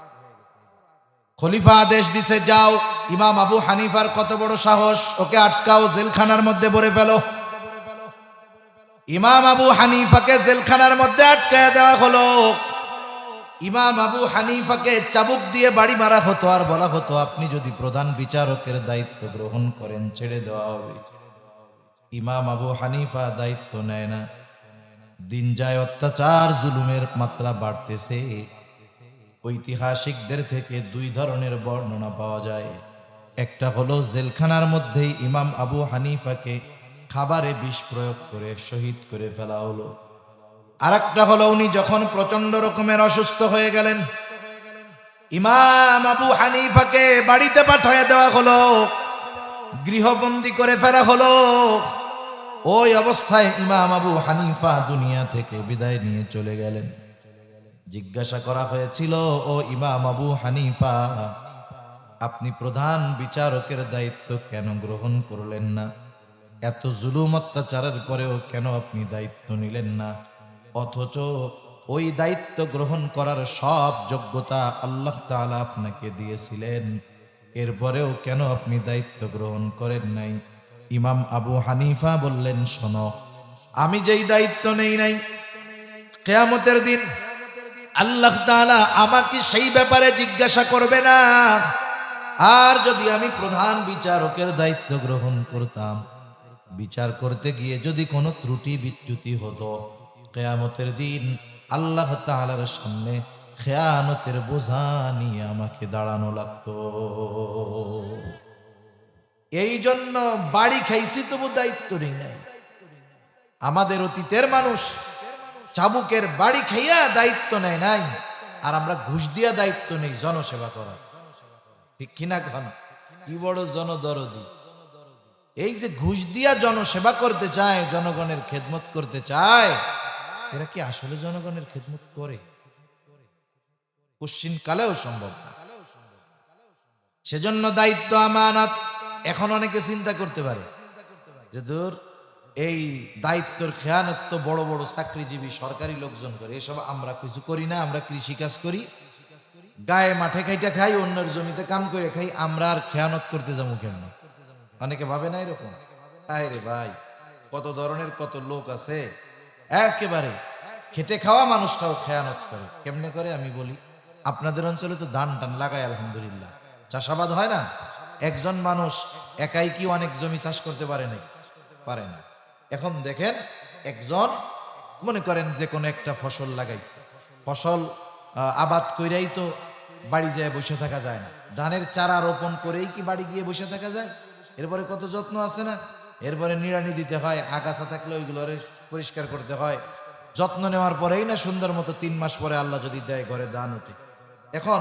খলিফা আদেশ দিছে, যাও, ইমাম আবু হানিফার কত বড় সাহস, ওকে আটকাও, জেলখানার মধ্যে ভরে ফেলো। ইমাম আবু হানিফাকে জেলখানার মধ্যে আটকায় দেওয়া হলো। ইমাম আবু হানিফাকে চাবুক দিয়ে বাড়ি মারা হতো, আর বলা হতো, আপনি যদি প্রধান বিচারকের দায়িত্ব গ্রহণ করেন ছেড়ে দেওয়া হবে। ইমাম আবু হানিফা দায়িত্ব নেয় না। দিন যায়, অত্যাচার জুলুমের মাত্রা বাড়তেছে। ঐতিহাসিকদের থেকে দুই ধরনের বর্ণনা পাওয়া যায়। একটা হলো জেলখানার মধ্যেই ইমাম আবু হানিফাকে খাবারে বিষ প্রয়োগ করে শহীদ করে ফেলা হলো। আর একটা হলো উনি যখন প্রচন্ড রকমের অসুস্থ হয়ে গেলেন, ইমাম আবু হানিফাকে বাড়িতে পাঠিয়ে দেওয়া হলো, গৃহবন্দী করে ফেলা হলো। ওই অবস্থায় ইমাম আবু হানিফা দুনিয়া থেকে বিদায় নিয়ে চলে গেলেন। জিজ্ঞাসা করা হয়েছিল, ও ইমাম আবু হানিফা, আপনি প্রধান বিচারকের দায়িত্ব কেন গ্রহণ করলেন না? এত জুলুম অত্যাচারের পরেও কেন আপনি দায়িত্ব নিলেন না? অথচ ওই দায়িত্ব গ্রহণ করার সব যোগ্যতা আল্লাহ তাআলা আপনাকে দিয়েছিলেন, এরপরেও কেন আপনি দায়িত্ব গ্রহণ করেন নাই? ইমাম আবু হানিফা বললেন, শোনো, আমি যেই দায়িত্ব নেই নাই, কিয়ামতের দিন আল্লাহ তাআলা আমাকে সেই ব্যাপারে জিজ্ঞাসা করবে না। আর যদি আমি প্রধান বিচারকের দায়িত্ব গ্রহণ করতাম, বিচার করতে গিয়ে যদি কোনো ত্রুটি বিচ্যুতি হতো, কিয়ামতের দিন আল্লাহ তাআলার সামনে খেয়ানতের বোঝা নিয়ে আমাকে দাঁড়ানো লাগতো। এই জন্য বাড়ি খাইছি তবু দায়িত্ব নেই নাই। আমাদের অতীতের মানুষ চাবুকের বাড়ি খাইয়া দায়িত্ব নেয় নাই, আর আমরা ঘুষ দিয়া দায়িত্ব নেই জনসেবা করার। ঠিক কিনা ঘন? কি বড় জনদরদি! এই যে ঘুষ দিয়া জনসেবা করতে চায়, জনগণের খেদমত করতে চায়, এরা কি আসলে জনগণের খেদমত করে? কোশ্চিন কালেও সম্ভব না। সেজন্য দায়িত্ব আমানত। এখন অনেকে চিন্তা করতে পারে যে দূর, এই দায়িত্বের খেয়ানত তো বড় বড় চাকরিজীবী সরকারি লোকজন করে, এসব আমরা কিছু করি না, আমরা কৃষি কাজ করি, গায়ে মাঠে খাইটা খাই, অন্যের জমিতে কাম করে খাই, আমরা আর খেয়ানত করতে যাবো কেমন? অনেকে ভাবে না এরকম? আরে ভাই, কত ধরনের কত লোক আছে, একেবারে খেটে খাওয়া মানুষটাও খেয়ানত করে। কেমনে করে আমি বলি, আপনাদের অঞ্চলে তো ধান টান লাগায় আলহামদুলিল্লাহ, চাষাবাদ হয় না? একজন মানুষ একাই কি অনেক জমি চাষ করতে পারে না? পারে না। এখন দেখেন, একজন মনে করেন যে কোনো একটা ফসল লাগাইছে, ফসল আবাদ কইরাই তো বাড়ি যায় বসে থাকা যায় না। ধানের চারা রোপণ করেই কি বাড়ি গিয়ে বসে থাকা যায়? এরপরে কত যত্ন আছে না? এরপরে নিড়ানি দিতে হয়, আগাছা থাকলে ওইগুলোরে পরিষ্কার করতে হয়। যত্ন নেওয়ার পরেই না সুন্দর মতো 3 মাস পরে আল্লাহ যদি দেয় ঘরে ধান ওঠে। এখন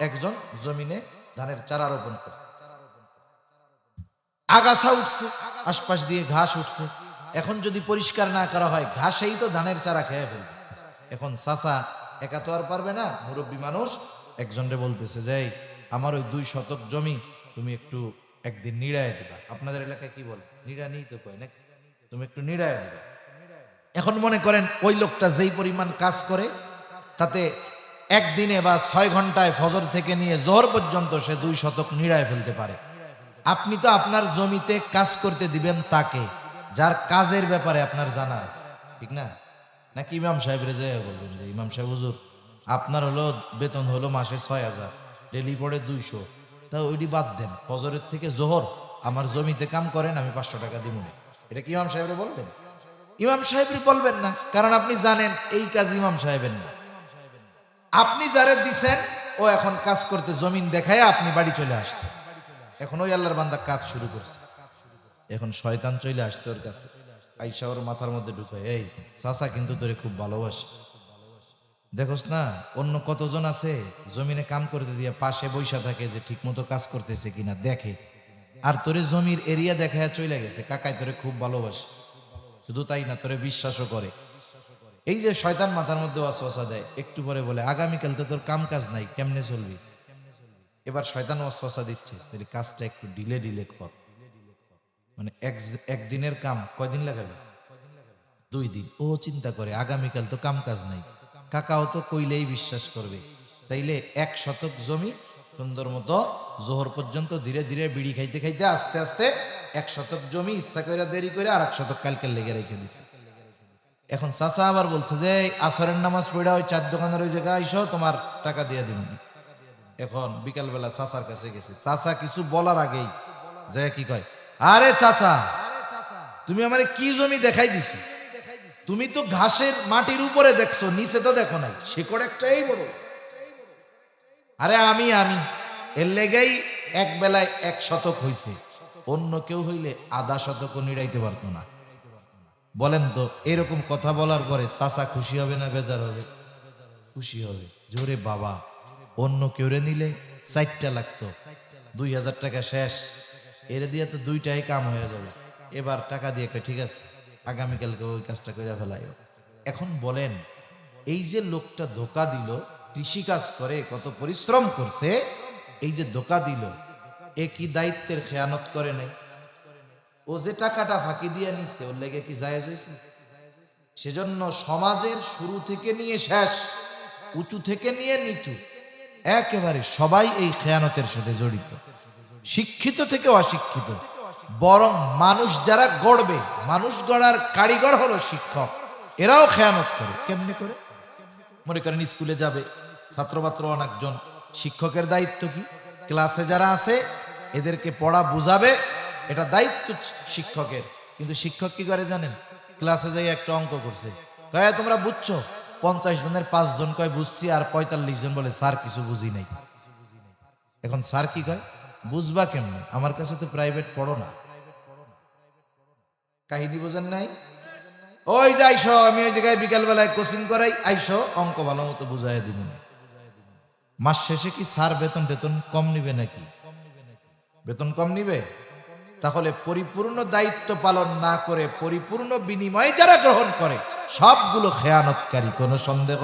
একজন জমিনে ধানের চারা রোপণ করে, আগাছা উঠছে, আশপাশ দিয়ে ঘাস উঠছে, এখন যদি পরিষ্কার না করা হয়, ঘাসেই তো ধানের চারা খেয়ে ফেলবে। এখন চাচা একা তো আর পারবে না, মুরব্বী মানুষ একজনরে বলতেছে যে আমার ওই 2 শতক জমি তুমি একটু একদিন নিড়ায় দিবা। আপনাদের এলাকায় কি বলে? নিড়ানি তো কয় না, তুমি একটু নিড়ায় দিবা। এখন মনে করেন ওই লোকটা যেই পরিমাণ কাজ করে, তাতে একদিনে বা 6 ঘন্টায় ফজর থেকে নিয়ে জোহর পর্যন্ত সে 2 শতক নিড়ায় ফেলতে পারে। আপনি তো আপনার জমিতে কাজ করতে দিবেন তাকে যার কাজের ব্যাপারে আপনার জানা আছে, ঠিক না? নাকি ইমাম সাহেবের যে বলবেন যে ইমাম সাহেব হুজুর, আপনার হলো বেতন হলো মাসে 6,000, ডেলি পড়ে 200, তা ওইটি বাদ দেন, ফজরের থেকে জোহর আমার জমিতে কাম করেন, আমি 500 টাকা দিব না। এটা কি ইমাম সাহেবরে বলবেন? ইমাম সাহেবরে বলবেন না, কারণ আপনি জানেন এই কাজ ইমাম সাহেবের না। আপনি যারে দিছেন ও এখন কাজ করতে জমিন দেখায় আপনি বাড়ি চলে আসছে, এখন ওই আল্লাহর বান্দা কাজ শুরু করছে। এখন শয়তান চলে আসছে ওর কাছে, আইসা ওর মাথার মধ্যে ঢুকায়, এই চাচা কিন্তু তোরে খুব ভালোবাসে, দেখোস না অন্য কতজন আছে জমিনে কাম করতে দিয়ে পাশে বৈশা থাকে যে ঠিক মতো কাজ করতেছে কিনা দেখে, আর তোরে জমির এরিয়া দেখায় চলে গেছে, কাকাই তোরে খুব ভালোবাসে। শুধু তাই না, তোরে বিশ্বাসও করে। এই যে শয়তান মাথার মধ্যে ওয়াসওয়াসা দেয়, একটু পরে বলে আগামীকাল তো তোর কাম কাজ নাই, কেমনে চলবি? এবার শয়তান ওয়াসওয়াসা দিচ্ছে, তাহলে কাজটা একটু ডিলে কর। মানে একদিনের কাম কয়দিন লাগাবে? 2 দিন। ও চিন্তা করে আগামীকাল তো কাম কাজ নাই, কাকাও তো কইলেই বিশ্বাস করবে, তাইলে 1 শতক জমি সুন্দর মতো জোহর পর্যন্ত ধীরে ধীরে বিড়ি খাইতে খাইতে আস্তে আস্তে 1 শতক জমি ইচ্ছা করে দেরি করে আর 1 শতক কালকে লেগে রেখে দিছে। এখন চাচা আবার বলছে যে আসরের নামাজ পড়া ওই 4 দোকানের ওই জায়গায় আইসো, তোমার টাকা দিয়ে দিব। এখন বিকালবেলা চাচার কাছে গেছে, চাচা কিছু বলার আগেই যে কি কয়, আরে চাচা তুমি আমারে কি জমি দেখাই দিছি, তুমি তো ঘাসের মাটির উপরে দেখছো, নিচে তো দেখো নাই, শেকড় একটাই বড়। আরে আমি এর লেগেই এক বেলায় 1 শতক হইছে, অন্য কেউ হইলে আধা শতকও নিড়াইতে পারতো না। বলেন তো এরকম কথা বলার পরে চাচা খুশি হবে না বেজার হবে? খুশি হবে। জোরে বাবা, অন্য কেউ নিলে 4টা লাগতো, 2000 টাকা শেষ, এর দিয়ে তো 2টাই কাম হয়ে যাবে। এবার টাকা দিয়ে ঠিক আছে আগামীকালকে ওই কাজটা করে ফেলাই। এখন বলেন, এই যে লোকটা ধোকা দিল, কৃষি কাজ করে কত পরিশ্রম করছে, এই যে ধোকা দিল, এ কি দায়িত্বের খেয়ানত করে নাই? ও যে টাকাটা ফাঁকি দিয়ে নিছে ওর লেগে কি জায়েজ হয়েছে? সেজন্য সমাজের শুরু থেকে নিয়ে শেষ, উঁচু থেকে নিয়ে নিচু, একেবারে সবাই এই খেয়ানতের সাথে জড়িত, শিক্ষিত থেকে অশিক্ষিত। বরং মানুষ যারা গড়বে, মানুষ গড়ার কারিগর হলো শিক্ষক, এরাও খেয়ানত করে। কেমনে করে? মনে করেন স্কুলে যাবে ছাত্রবাত্র অনেকজন, শিক্ষকের দায়িত্ব কি? ক্লাসে যারা আছে এদেরকে পড়া বুঝাবে, এটা দায়িত্ব শিক্ষকের। কিন্তু শিক্ষক কি করে জানেন? ক্লাসে যাই একটা অঙ্ক করছে, কয় তোমরা বুঝছো? 50 জনের 5 জন কয় বুঝছি, আর 45 জন বলে স্যার কিছু বুঝি নাই। এখন স্যার কি কয়? বুঝবা কেমনে? আমার কাছে তো প্রাইভেট পড়ো না। কাহিনী বোঝেন নাই? ওই যে আইসো, আমি ওই জায়গায় বিকাল বেলায় কোচিং করাই, আইসো অঙ্ক ভালো মতো বুঝাই দিব না। মাস শেষে কি স্যার বেতন কম নিবে নাকি? বেতন কম নিবে? তাহলে পরিপূর্ণ দায়িত্ব পালন না করে পরিপূর্ণ বিনিময় যারা গ্রহণ করে সবগুলো খেয়ানতকারী, কোনো সন্দেহ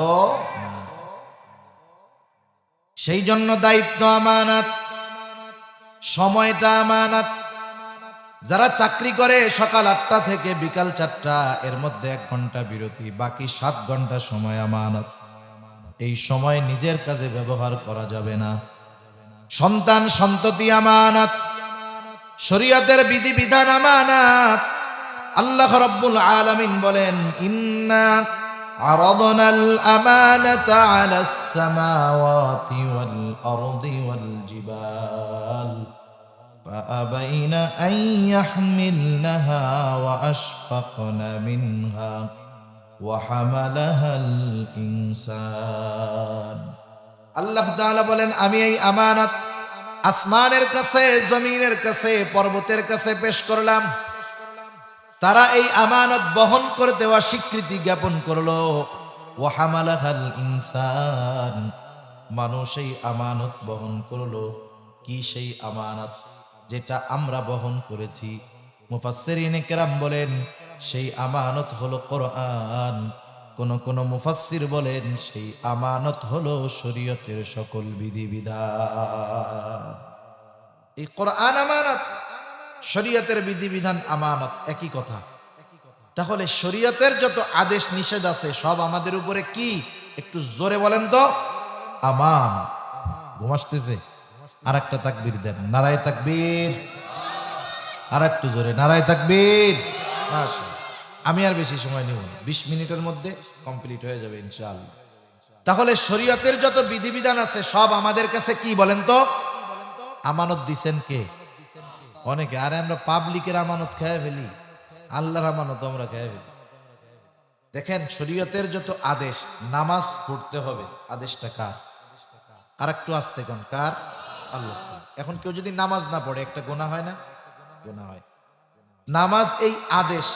না। সেই জন্য দায়িত্ব আমানত, সময়টা আমানত। যারা চাকরি করে সকাল 8টা থেকে বিকাল 4টা, এর মধ্যে 1 ঘন্টা বিরতি, বাকি 7 ঘন্টা সময় আমানত। এই সময় নিজের কাজে ব্যবহার করা যাবে না। সন্তান সন্ততি আমানত, শরীয়তের বিধিবিধান আমানত। আল্লাহ রাব্বুল আলামিন বলেন, ইন্না আরাদনাল আমানাতা আলাস সামাওয়াতি ওয়াল আরদি ওয়াল জিবাল فأبين أن يحملنها وأشفقن منها وحملها الإنسان। আল্লাহ তাআলা বলেন, আমি এই আমানত আসমানের কাছে, জমিনের কাছে, পর্বতের কাছে পেশ করলাম। তারা এই আমানত বহন করতে অস্বীকৃতি জ্ঞাপন করলো। ওয়া হামালাহাল ইনসান, মানুষ এই আমানত বহন করলো। কি সেই আমানত? যেটা আমরা বহন করেছি। মুফাসসিরিনে কেরাম বলেন সেই আমানত হলো কোরআন। কোন মুফাসসির বলেন সেই আমানত হলো শরীয়তের সকল বিধিবিধান। এই কোরআন আমানত, শরীয়তের বিধিবিধান আমানত, একই কথা। তাহলে শরীয়তের যত আদেশ নিষেধ আছে সব আমাদের উপরে কি? একটু জোরে বলেন তো। আমানত। ঘুম আসতেছে? আর একটা তাকবীর দেন, নারায়ে তাকবীর। আর একটু জোরে, নারায়ে তাকবীর। মাশাআল্লাহ। আমি আর বেশি সময় নেব না, 20 মিনিটের মধ্যে কমপ্লিট হয়ে যাবে ইনশাআল্লাহ। তাহলে শরীয়তের যত বিধিবিধান আছে সব আমাদের কাছে কি বলেন তো? আমানত দিছেন কে? অনেকে। আরে আমরা পাবলিকের আমানত খেয়ে ফেলি, আল্লাহর আমানত আমরা খেয়ে ফেলি। দেখেন শরীয়তের যত আদেশ, নামাজ পড়তে হবে, আদেশটা কার? আর একটু আস্তে কোন, কার? আল্লাহ। এখন কেউ যদি নামাজ না পড়ে একটা গুনাহ হয় না? গুনাহ হয়। নামাজ এই আদেশ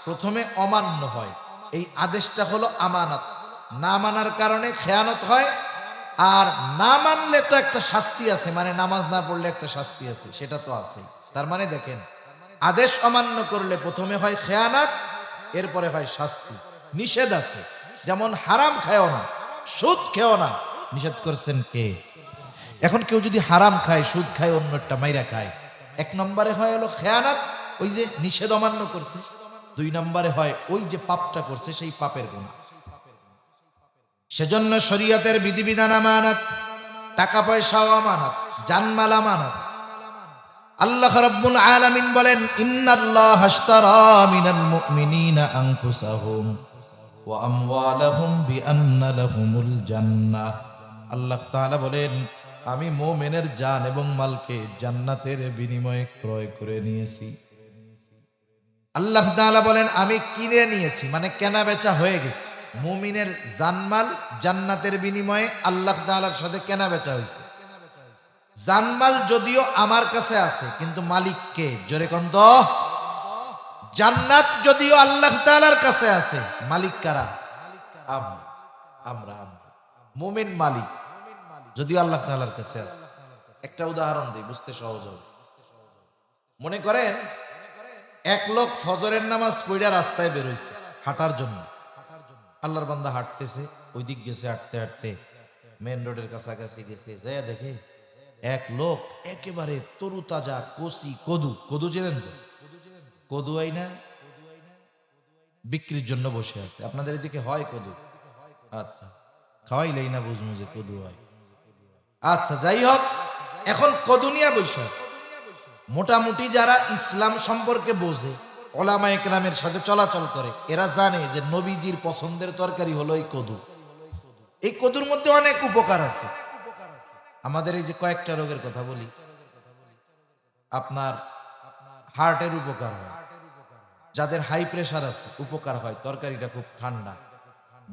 প্রথমে অমান্য হয়, এই আদেশটা হলো আমানত। না মানার কারণে খেয়ানত হয়, আর না মানলে তো একটা শাস্তি আছে, মানে নামাজ না পড়লে একটা শাস্তি আছে, সেটা তো আছে। তার মানে দেখেন, আদেশ অমান্য করলে প্রথমে হয় খেয়ানত, এরপরে হয় শাস্তি। নিষেধ আছে, যেমন হারাম খায়ও না, সুদ খেও না, নিষেধ করছেন কে? এখন কেউ যদি হারাম খায়, সুদ খায়, অন্যটা মাইরা খায়, 1 নম্বরে হয় হলো খেয়ানত, ওই যে নিষেধ অমান্য করছে। 2 নম্বরে হয় ওই যে পাপটা করছে সেই পাপের গুনাহ। সেজন্য শরীয়তের বিধিবিধান আমানত, টাকা পয়সাও আমানত, জানমাল আমানত। আল্লাহ রাব্বুল আলামিন বলেন, ইন্নাল্লাহা আশতারা মিনাল মুমিনিনা আনফুসাহুম ওয়া আমওয়ালাহুম বিআন্না লাহুমুল জান্নাহ। আল্লাহ তাআলা বলেন, আমি মুমিনের জান এবং মালকে জান্নাতের বিনিময়ে ক্রয় করে নিয়েছি। আল্লাহ তাআলা বলেন, আমি কিনে নিয়েছি, মানে কেনা বেচা হয়ে গেছে। মুমিনের জানমাল জান্নাতের বিনিময়ে আল্লাহ তাআলার সাথে কেনা বেচা হয়েছে। জানমাল যদিও আমার কাছে আছে, কিন্তু মালিক কে? জোরে কোন তো। জান্নাত যদিও আল্লাহ তাআলার কাছে আছে, মালিক কারা? আমরা। মুমিন মালিক, যদিও আল্লাহ তাআলার কাছে আছে। একটা উদাহরণ দিই, বুঝতে সহজ হবে। মনে করেন এক লোক ফজরের নামাজ পড়ে রাস্তায় বের হইছে হাঁটার জন্য। আল্লাহর বান্দা হাঁটতেছে, ওই দিক গেছে, হাঁটতে হাঁটতে মেন রোডের কাছাকাছি গেছে, যাইয়া দেখে এক লোক একেবারে তরুতাজা কচি কদু চেনেন তো? কদু আই না বিক্রির জন্য বসে আছে। আপনাদের এদিকে হয় কদু? আচ্ছা, খাওয়াইলেই না বুঝমু যে কদু হয়। আচ্ছা, যাই হোক, এখন কদু নিয়ে বসে আছে। মোটামুটি যারা ইসলাম সম্পর্কে বোঝে, ওলামা একরামের সাথে চলাচল করে, এরা জানে যে নবীজির পছন্দের তরকারি হলো এই কদু। এই কদুর মধ্যে অনেক উপকার আছে। আমাদের এই যে কয়েকটা রোগের কথা বলি, আপনার হার্টের উপকার হয়, যাদের হাই প্রেশার আছে উপকার হয়, তরকারিটা খুব ঠান্ডা।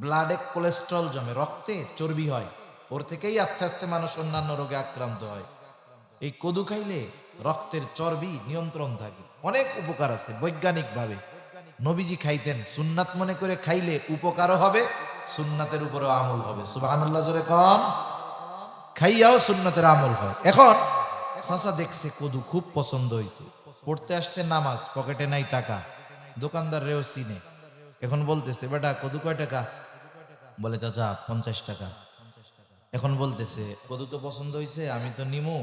ব্লাডে কোলেস্ট্রল জমে, রক্তে চর্বি হয়, ওর থেকেই আস্তে আস্তে মানুষ অন্যান্য রোগে আক্রান্ত হয়। এই কদু খাইলে রক্তের চর্বি নিয়ন্ত্রণ থাকে, অনেক উপকার আছে বৈজ্ঞানিকভাবে। নবীজি খাইতেন, সুন্নাত মনে করে খাইলে উপকারও হবে, সুন্নাতের উপরেও আমল হবে। সুবহানাল্লাহ জোরে কন। খাইয়াও সুন্নাতের আমল হয়। এখন চাচা দেখছে কদু খুব পছন্দ হয়েছে, পড়তে আসছে নামাজ, পকেটে নাই টাকা, দোকানদার রেও চিনে। এখন বলতেছে, বেটা কদু কয় টাকা? বলে, চাচা 50 টাকা। এখন বলতেছে, কদু তো পছন্দ হয়েছে, আমি তো নিমু,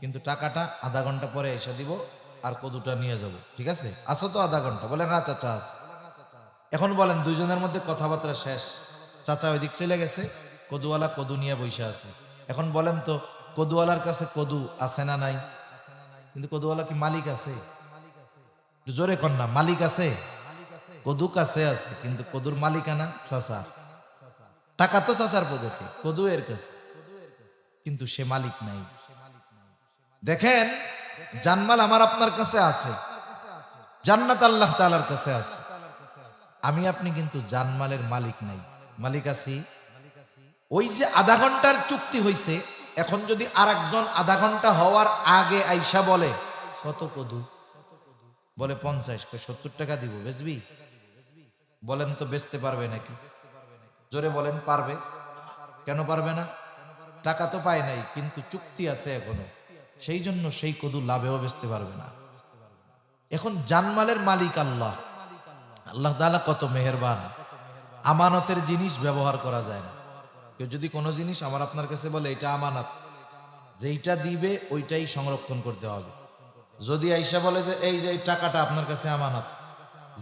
কিন্তু টাকাটা আধা ঘন্টা পরে এসে দিব, আর কদুটা নিয়ে যাব, ঠিক আছে? আসো তো আধা ঘন্টা? বলে, হ্যাঁ চাচা আছে। এখন বলেন, দুইজনের মধ্যে কথাবার্তা শেষ, চাচা ওই দিক চলে গেছে, কদুওয়ালা কদু নিয়ে বসে আছে। এখন বলেন তো, কদুওয়ালার কাছে কদু আছে না নাই? কিন্তু কদুওয়ালা কি মালিক আছে? একটু জোরে কর না, মালিক আছে? কদু কাছে আছে, কিন্তু কদুর মালিকানা চাচা। টাকা তো চাচার পকেটে, কদু এর কাছে, কিন্তু সে মালিক নাই। দেখেন, জানমাল আমার আপনার কাছে আছে, জান্নাত আল্লাহ তাআলার কাছে আছে। আমি আপনি কিন্তু জানমালের মালিক নাই। মালিক আছি। ওই যে আধা ঘন্টার চুক্তি হইছে, এখন যদি আরেকজন আধা ঘন্টা হওয়ার আগে আইসা বলে, কত কদু? বলে 50। 70 টাকা দিব, বেচবি? বলেন তো বেচতে পারবে নাকি? জোরে বলেন, পারবে? কেন পারবে না? টাকা তো পায় নাই, কিন্তু চুক্তি আছে এখনো, সেই জন্য সেই কদু লাভেও বেচতে পারবে না। এখন জানমালের মালিক আল্লাহ। আল্লাহ তাআলা কত মেহেরবান। আমানতের জিনিস ব্যবহার করা যায় না। কেউ যদি কোনো জিনিস আমার আপনার কাছে বলে এটা আমানত, যেইটা দিবে ওইটাই সংরক্ষণ করতে হবে। যদি আইসা বলে যে এই যে টাকাটা আপনার কাছে আমানত,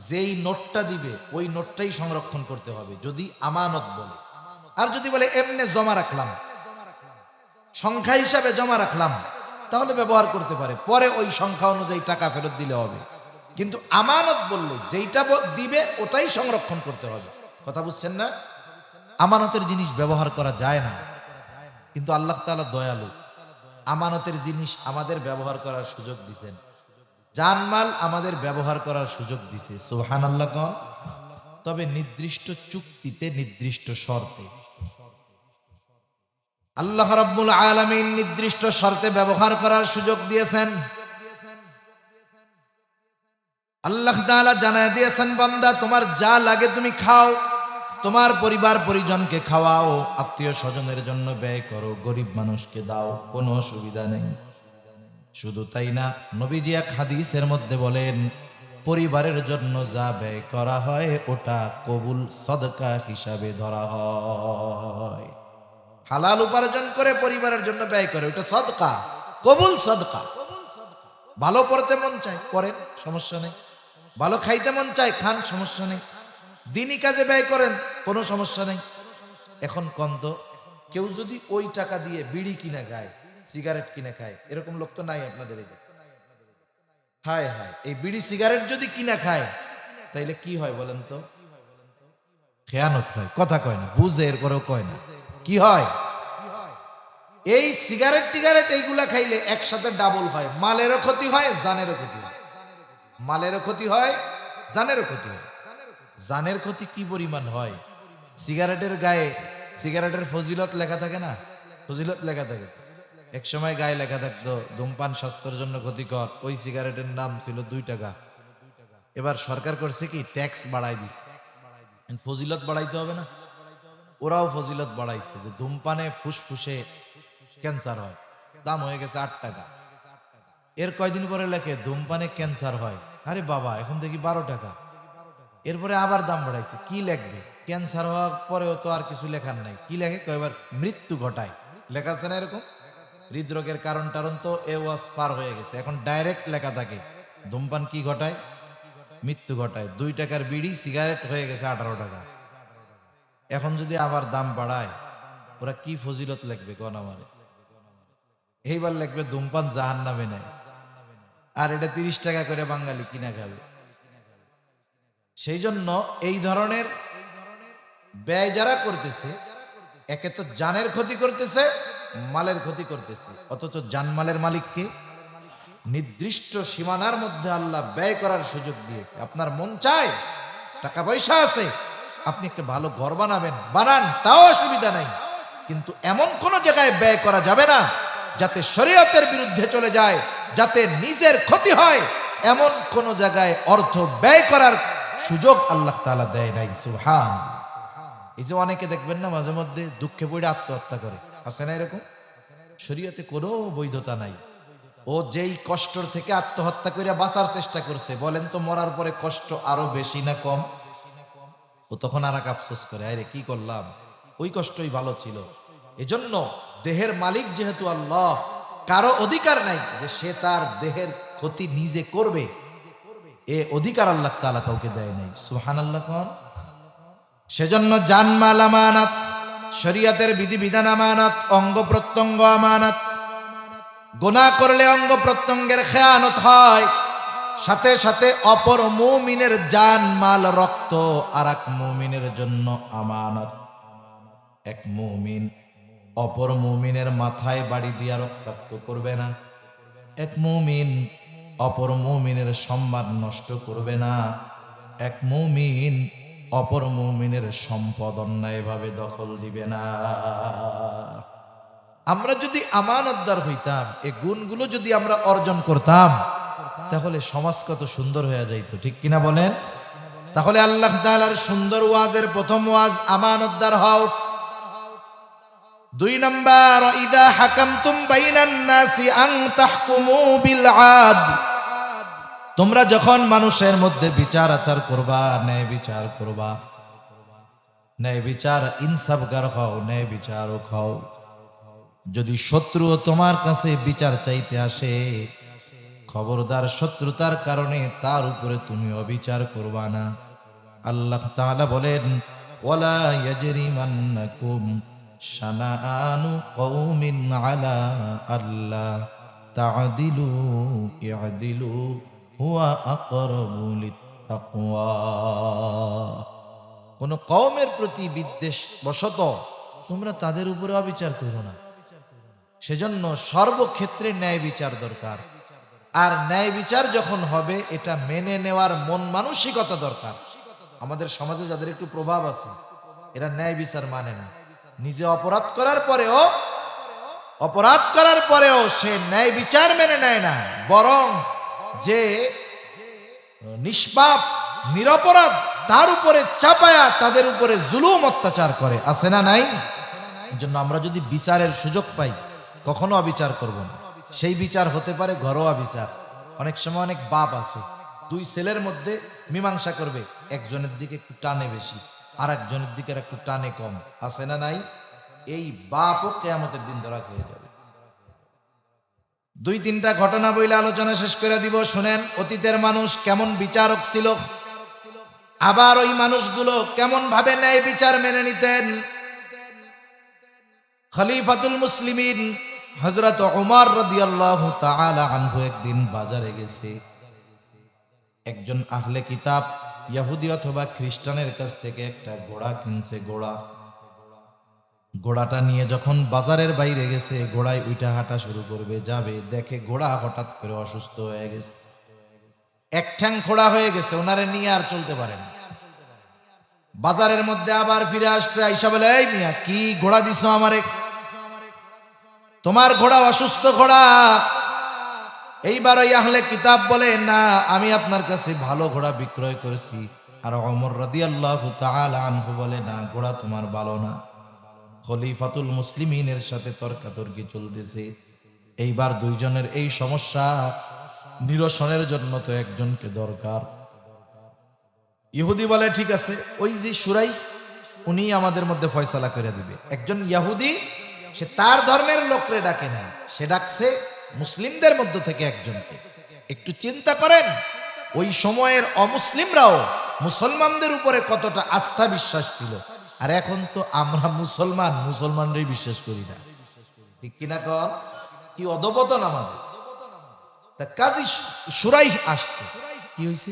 যেই নোটটা দিবে ওই নোটটাই সংরক্ষণ করতে হবে, যদি আমানত বলে। আর যদি বলে এমনে জমা রাখলাম, সংখ্যা হিসাবে জমা রাখলাম, তাহলে ব্যবহার করতে পারে, পরে ওই সংখ্যা অনুযায়ী টাকা ফেরত দিলে হবে। কিন্তু আমানত বললে যেইটা দিবে ওটাই সংরক্ষণ করতে হবে। কথা বুঝছেন না? আমানতের জিনিস ব্যবহার করা যায় না, কিন্তু আল্লাহ তাআলা দয়ালু, আমানতের জিনিস আমাদের ব্যবহার করার সুযোগ দিবেন। জানমাল আমাদের ব্যবহার করার সুযোগ দিছে, সুবহানাল্লাহ কোন। তবে নির্দিষ্ট চুক্তিতে, নির্দিষ্ট শর্তে। আল্লাহ রাব্বুল আলামিন নির্দিষ্ট শর্তে ব্যবহার করার সুযোগ দিয়েছেন। আল্লাহ তাআলা জানায় দিয়েছেন, বান্দা তোমার যা লাগে তুমি খাও, তোমার পরিবার পরিজনকে খাওয়াও, আত্মীয় স্বজনের জন্য ব্যয় করো, গরিব মানুষকে দাও, কোনো অসুবিধা নেই। শুধু তাই না, নবীজি এক হাদিসের মধ্যে বলেন, পরিবারের জন্য যা ব্যয় করা হয় ওটা কবুল সদকা হিসাবে ধরা হয়। হালাল উপার্জন করে পরিবারের জন্য ব্যয় করে, ওটা সদকা, কবুল সদকা। ভালো পড়তে মন চায় পড়েন, সমস্যা নেই। ভালো খাইতে মন চায় খান, সমস্যা নেই। দিনী কাজে ব্যয় করেন, কোনো সমস্যা নেই। এখন কন্ত কেউ যদি ওই টাকা দিয়ে বিড়ি কিনে খায়, সিগারেট কিনে খায়, এরকম লোক তো নাই আপনাদের এই। হায় হায়, এই বিড়ি সিগারেট যদি কিনা খায় তাইলে কি হয় বলেন তো? খেয়ানত হয়। কথা কয় না, বুঝে এরপরেও কয় না। কি হয়? এই সিগারেট টিগারেট এইগুলা খাইলে একসাথে ডাবল হয়, মালেরও ক্ষতি হয়, জানেরও ক্ষতি হয়। মালেরও ক্ষতি হয়, জানেরও ক্ষতি হয়। জানের ক্ষতি কি পরিমাণ হয়? সিগারেটের গায়ে সিগারেটের ফজিলত লেখা থাকে না? ফজিলত লেখা থাকে। এক সময় গায়ে লেখা থাকতো ধূমপান স্বাস্থ্যের জন্য ক্ষতিকর, ওই সিগারেটের নাম ছিল 2 টাকা। এবার সরকার করছে কি, ট্যাক্স বাড়াই দিচ্ছে। ফজিলত বাড়াইতে হবে না? ওরাও ফজিলত বাড়াইছে যে ধূমপানে ফুসফুসে ক্যান্সার হয়, দাম হয়ে গেছে 8 টাকা। এর কয়দিন পরে লেখে ধূমপানে ক্যান্সার হয়, আরে বাবা এখন দেখি 12 টাকা। এরপরে আবার দাম বাড়াইছে, কি লিখবে? ক্যান্সার হওয়ার পরেও তো আর কিছু লেখার নাই, কি লেখে? কয়েকবার মৃত্যু ঘটায়, লেখা আছে না এরকম? হৃদরোগের কারণ টারণ তো এ ওয়াজ পার হয়ে গেছে, এখন ডাইরেক্ট লেখা থাকে ধূমপান কি ঘটায়? মৃত্যু ঘটায়। 2 টাকার বিড়ি সিগারেট হয়ে গেছে 18 টাকা। এখন যদি আবার দাম বাড়ায়, ওরা কি ফজিলত লিখবে কোন আমারে? এইবার লিখবে ধূমপান জাহান্নামে নাই, আর এটা 30 টাকা করে বাঙালি কিনা খাবে। সেই জন্য এই ধরনের ব্যয় যারা করতেছে, একে তো জানের ক্ষতি করতেছে, মালের ক্ষতি করতেছে। অথচ জানমালের মালিককে নির্দিষ্ট সীমানার মধ্যে আল্লাহ ব্যয় করার সুযোগ দিয়েছে। আপনার মন চায়, টাকা পয়সা আছে, আপনি একটা ভালো ঘর বানাবেন, বানান, তাও অসুবিধা নাই, কিন্তু এমন কোন জায়গায় ব্যয় করা যাবে না যাতে শরীয়তের বিরুদ্ধে চলে যায়, যাতে নিজের ক্ষতি হয়, এমন কোন জায়গায় অর্থ ব্যয় করার সুযোগ আল্লাহ তাআলা দেয় নাই। সুবহানাল্লাহ। এই যে অনেকে দেখবেন না মাঝে মধ্যে দুঃখে পড়ে আত্মহত্যা করে, আছে না এরকম? শরীয়তে কোনো বৈধতা নাই। ও যেই কষ্টর থেকে আত্মহত্যা করে বাঁচার চেষ্টা করছে, বলেন তো মরার পরে কষ্ট আরো বেশি না কম? ও তখন আর এক আফসোস করে, আরে কি করলাম, ওই কষ্টই ভালো ছিল। এজন্য দেহের মালিক যেহেতু আল্লাহ, কারো অধিকার নাই যে সে তার দেহের ক্ষতি নিজে করবে, এ অধিকার আল্লাহ তাআলা কাউকে দেয় নাই। সুবহানাল্লাহ কোন? সেজন্য জানমাল আমানত, শরীয়তের বিধিবিধান আমানত, অঙ্গ প্রত্যঙ্গ আমানত। গুনাহ করলে অঙ্গ প্রত্যঙ্গের খেয়ানত হয়, সাথে সাথে অপর মুমিনের জান মাল রক্ত আর এক মুমিনের জন্য আমানত। এক মুমিন অপর মুমিনের মাথায় বাড়ি দিয়া রক্তাক্ত করবে না, এক মুমিন অপর মুমিনের সম্মান নষ্ট করবে না, এক মুমিন অপর মুমিনের সম্পদ অন্যায়ভাবে দখল দিবে না। আমরা যদি আমানতদার হইতাম, এই গুণগুলো যদি আমরা অর্জন করতাম, তাহলে সমাজ কত সুন্দর হয়ে যাইত, ঠিক কিনা বলেন? তাহলে আল্লাহ তাআলার সুন্দর ওয়াজের প্রথম ওয়াজ আমানতদার হও। 2 নাম্বার, ইদা হাকামতুম বাইনান নাসি আন তাহকুমু বিল আদল। তোমরা যখন মানুষের মধ্যে বিচার আচার করবা, ন্যায় বিচার করবা, ন্যায় বিচার ইনসাফগার হও, ন্যায় বিচারক হও। যদি শত্রু তোমার কাছে বিচার চাইতে আসে, খবরদার শত্রুতার কারণে তার উপরে তুমি অবিচার করবা না। আল্লাহ তাআলা বলেন, ওয়ালা ইয়াজরিমান্নাকুম শানাআনু কওমিন আলা আল্লা তা'দিলু ই'দিলু হুয়া আকরাবু লিত্তাকওয়া। কোন কওমের প্রতি বিদ্বেষ বশত তোমরা তাদের উপরে অবিচার করো না। সেজন্য সর্বক্ষেত্রে ন্যায় বিচার দরকার। আর ন্যায় বিচার যখন হবে, এটা মেনে নেওয়ার মন মানসিকতা দরকার। আমাদের সমাজে যাদের একটু প্রভাব আছে, এরা ন্যায় বিচার মানে না। নিজে অপরাধ করার পরেও সে ন্যায় বিচার মেনে নেয় না, বরং যে নিষ্পাপ নিরপরাধ তার উপরে চাপায়া তাদের উপরে জুলুম অত্যাচার করে, আছে না নাই? এজন্য আমরা যদি বিচারের সুযোগ পাই, কখনো অবিচার করব না। সেই বিচার হতে পারে ঘরোয়া বিচার। অনেক সময় অনেক বাপ আছে, 2 ছেলের মধ্যে মীমাংসা করবে, একজনের দিকে একটু টানে বেশি, আর একজনের দিকে একটু টানে কম, আছে না নাই? এই বাপও কিয়ামতের দিন ধরা হয়ে যাবে। 2-3টা ঘটনা বইলে আলোচনা শেষ করে দিব। শুনেন, অতীতের মানুষ কেমন বিচারক ছিল, আবার ওই মানুষগুলো কেমন ভাবে ন্যায় বিচার মেনে নিতেন। খলিফাতুল মুসলিমিন হযরত ওমর রাদিয়াল্লাহু তাআলা আনহু একদিন বাজারে গেছে। একজন আহলে কিতাব ইহুদি অথবা খ্রিস্টানের কাছ থেকে একটা ঘোড়া কিনছে। ঘোড়াটা নিয়ে যখন বাজারের বাইরে গেছে, ঘোড়ায় উইঠা হাঁটা শুরু করবে, যাবে, দেখে ঘোড়া হঠাৎ করে অসুস্থ হয়ে গেছে, এক ঠ্যাং খোড়া হয়ে গেছে, ওনারে নিয়ে আর চলতে পারে না। বাজারের মধ্যে আবার ফিরে আসছে, আইসা বলে, এই মিয়া, কি ঘোড়া দিছো আমারে? তোমার ঘোড়া অসুস্থ ঘোড়া। এইবার ওই আহলে কিতাব বলে, না, আমি আপনার কাছে ভালো ঘোড়া বিক্রয় করেছি। আর ওমর রাদিয়াল্লাহু তাআলা আনহু বলে, না, ঘোড়া তোমার ভালো না। খলিফাতুল মুসলিমিনের সাথে তর্কাতর্কি চলতেছে। এইবার দুইজনের এই সমস্যা নিরসনের জন্য তো একজনকে দরকার। ইহুদি বলে, ঠিক আছে, ওই যে শুরাই, উনি আমাদের মধ্যে ফয়সালা করে দিবে। একজন ইহুদি, সে তার ধর্মের লোকরে ডাকে নাই, সে ডাকছে মুসলিমদের মধ্য থেকে একজনকে। একটু চিন্তা করেন, ওই সময়ের অমুসলিমরাও মুসলমানদের উপরে কতটা আস্থা বিশ্বাস ছিল, আর এখন তো আমরা মুসলমানরাই বিশ্বাস করি না। ঠিক কিনা কর? কি অধপতন আমাদের। তা কাজী সুরাই আসছে, কি হয়েছে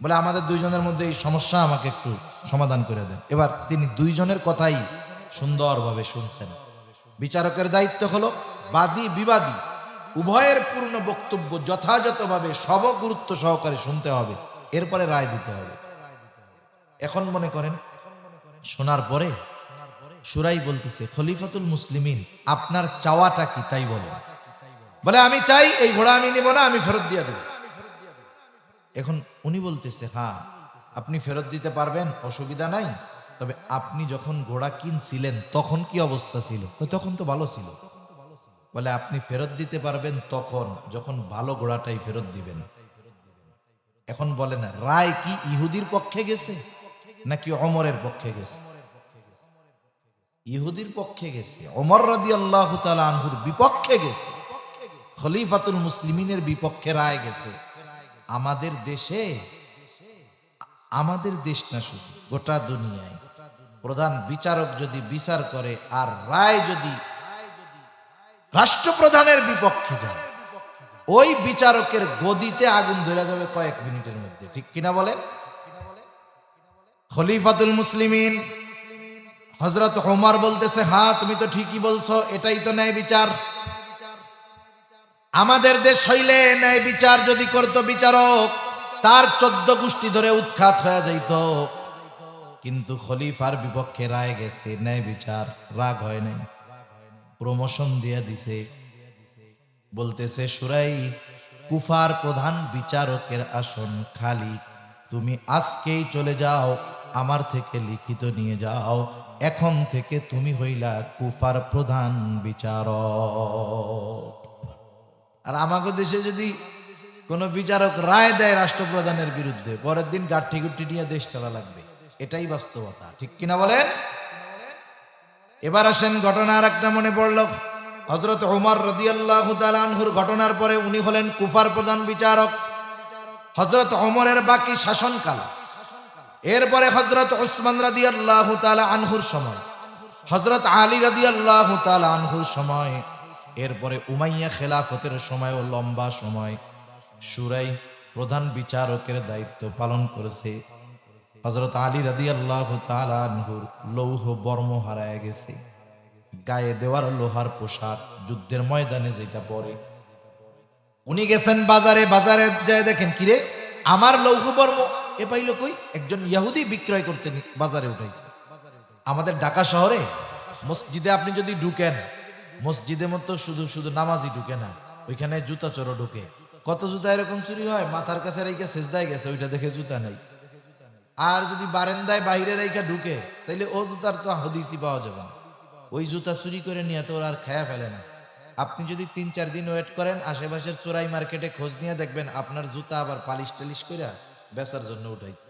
বলে আমাদের দুইজনের মধ্যে এই সমস্যা, আমাকে একটু সমাধান করে দেন। এবার তিনি দুইজনের কথাই সুন্দরভাবে শুনছেন। বিচারকের দায়িত্ব হলো বাদী বিবাদী উভয়ের পূর্ণ বক্তব্য যথাযথভাবে সব গুরুত্ব সহকারে শুনতে হবে, এরপরে রায় দিতে হবে। এখন মনে করেন শোনার পরে সুরাই বলতেছে, খলিফাতুল মুসলিমিন আপনার চাওয়াটা কি তাই বলেন। বলে আমি চাই এই ঘোড়া আমি নিব না, আমি ফেরত দিয়ে দেব। এখন উনি বলতেছে, হ্যাঁ আপনি ফেরত দিতে পারবেন, অসুবিধা নাই, তবে আপনি যখন ঘোড়া কিনছিলেন তখন কি অবস্থা ছিল? তখন তো ভালো ছিল। বলে আপনি ফেরত দিতে পারবেন তখন যখন ভালো ঘোড়াটাই ফেরত দিবেন। এখন বলেন রায় কি ইহুদির পক্ষে গেছে নাকি ওমরের পক্ষে গেছে? ইহুদির পক্ষে গেছে। ওমর রাদিয়াল্লাহু তাআলা আনহুর বিপক্ষে গেছে, খলিফাতুল মুসলিমিনের বিপক্ষে রায় গেছে। আমাদের দেশে, আমাদের দেশ না শুধু গোটা দুনিয়ায় প্রধান বিচারক যদি বিচার করে আর রায় যদি রাষ্ট্রপ্রধানের বিপক্ষে যায়, ওই বিচারকের গদিতে আগুন ধরে যাবে কয়েক মিনিটের মধ্যে। ঠিক কিনা বলেন? খলিফাতুল মুসলিমিন হযরত ওমর বলতেছে, হ্যাঁ তুমি তো ঠিকই বলছো, এটাই তো ন্যায় বিচার। আমাদের দেশ হইলে ন্যায় বিচার যদি করত বিচারক, তার 14 গোষ্ঠী ধরে উৎখাত হয়ে যাইত। কিন্তু খলিফার বিপক্ষে রায় গেছে, ন্যায় বিচার, রাগ হয় নাই, প্রমোশন দিয়ে দিছে। বলতেছে সুরাই, কুফার প্রধান বিচারকের আসন খালি, তুমি আজকেই চলে যাও, আমার থেকে লিখিত নিয়ে যাও, এখন থেকে তুমি হইলা কুফার প্রধান বিচারক। আর আমাদের দেশে যদি কোন বিচারক রায় দেয় রাষ্ট্রপ্রধানের বিরুদ্ধে, পরের দিন গাঠি গুঠি নিয়ে দেশ চালা লাগবে। এটাই বাস্তবতা। ঠিক কিনা বলেন? এবার আসেন ঘটনা আর একটা মনে পড়ল। হযরত ওমর রাদিয়াল্লাহু তাআলা আনহুর ঘটনার পরে উনি হলেন কুফার প্রধান বিচারক। হযরত ওমরের বাকি শাসনকাল, এরপরে হযরত উসমান রাদিয়াল্লাহু তাআলা আনহুর সময়, হযরত আলী রাদিয়াল্লাহু তাআলা আনহুর সময়, এরপরে উমাইয়া খেলাফতের সময়ও লম্বা সময় সুরাই প্রধান বিচারকের দায়িত্ব পালন করেছে। হযরত আলী রাদিয়াল্লাহু তাআলা আনহুর লৌহ বর্ম হারায় গেছে, গায়ে দেওয়ার লোহার পোশাক, যুদ্ধের ময়দানে যেটা পরে। উনি গেছেন বাজারে, বাজারে যায় দেখেন, কিরে আমার লৌহ বর্ম এ পাইল কই? একজন ইহুদি বিক্রয় করতে বাজারে উঠাইছে। আমাদের ঢাকা শহরে মসজিদে আপনি যদি ঢুকেন, মসজিদের মতো শুধু শুধু নামাজি ঢুকে না, ওইখানে জুতা চোরও ঢুকে। কত জুতা এরকম চুরি হয়, মাথার কাছে রেখে সেজদায় গেছে, ওইটা দেখে জুতা নাই। আর যদি বারান্দায় বাইরে রেখে ঢুকে, তাইলে ও জুতার তো হদিসই পাওয়া যাবে না। ওই জুতা চুরি করে নিয়ে তো ওরা আর খায়া ফেলে না। আপনি যদি 3-4 দিন ওয়েট করেন, আশেপাশের চোরাই মার্কেটে খোঁজ নিয়ে দেখবেন আপনার জুতা আবার পালিশ টালিশ করে বেচার জন্য উঠাইছে।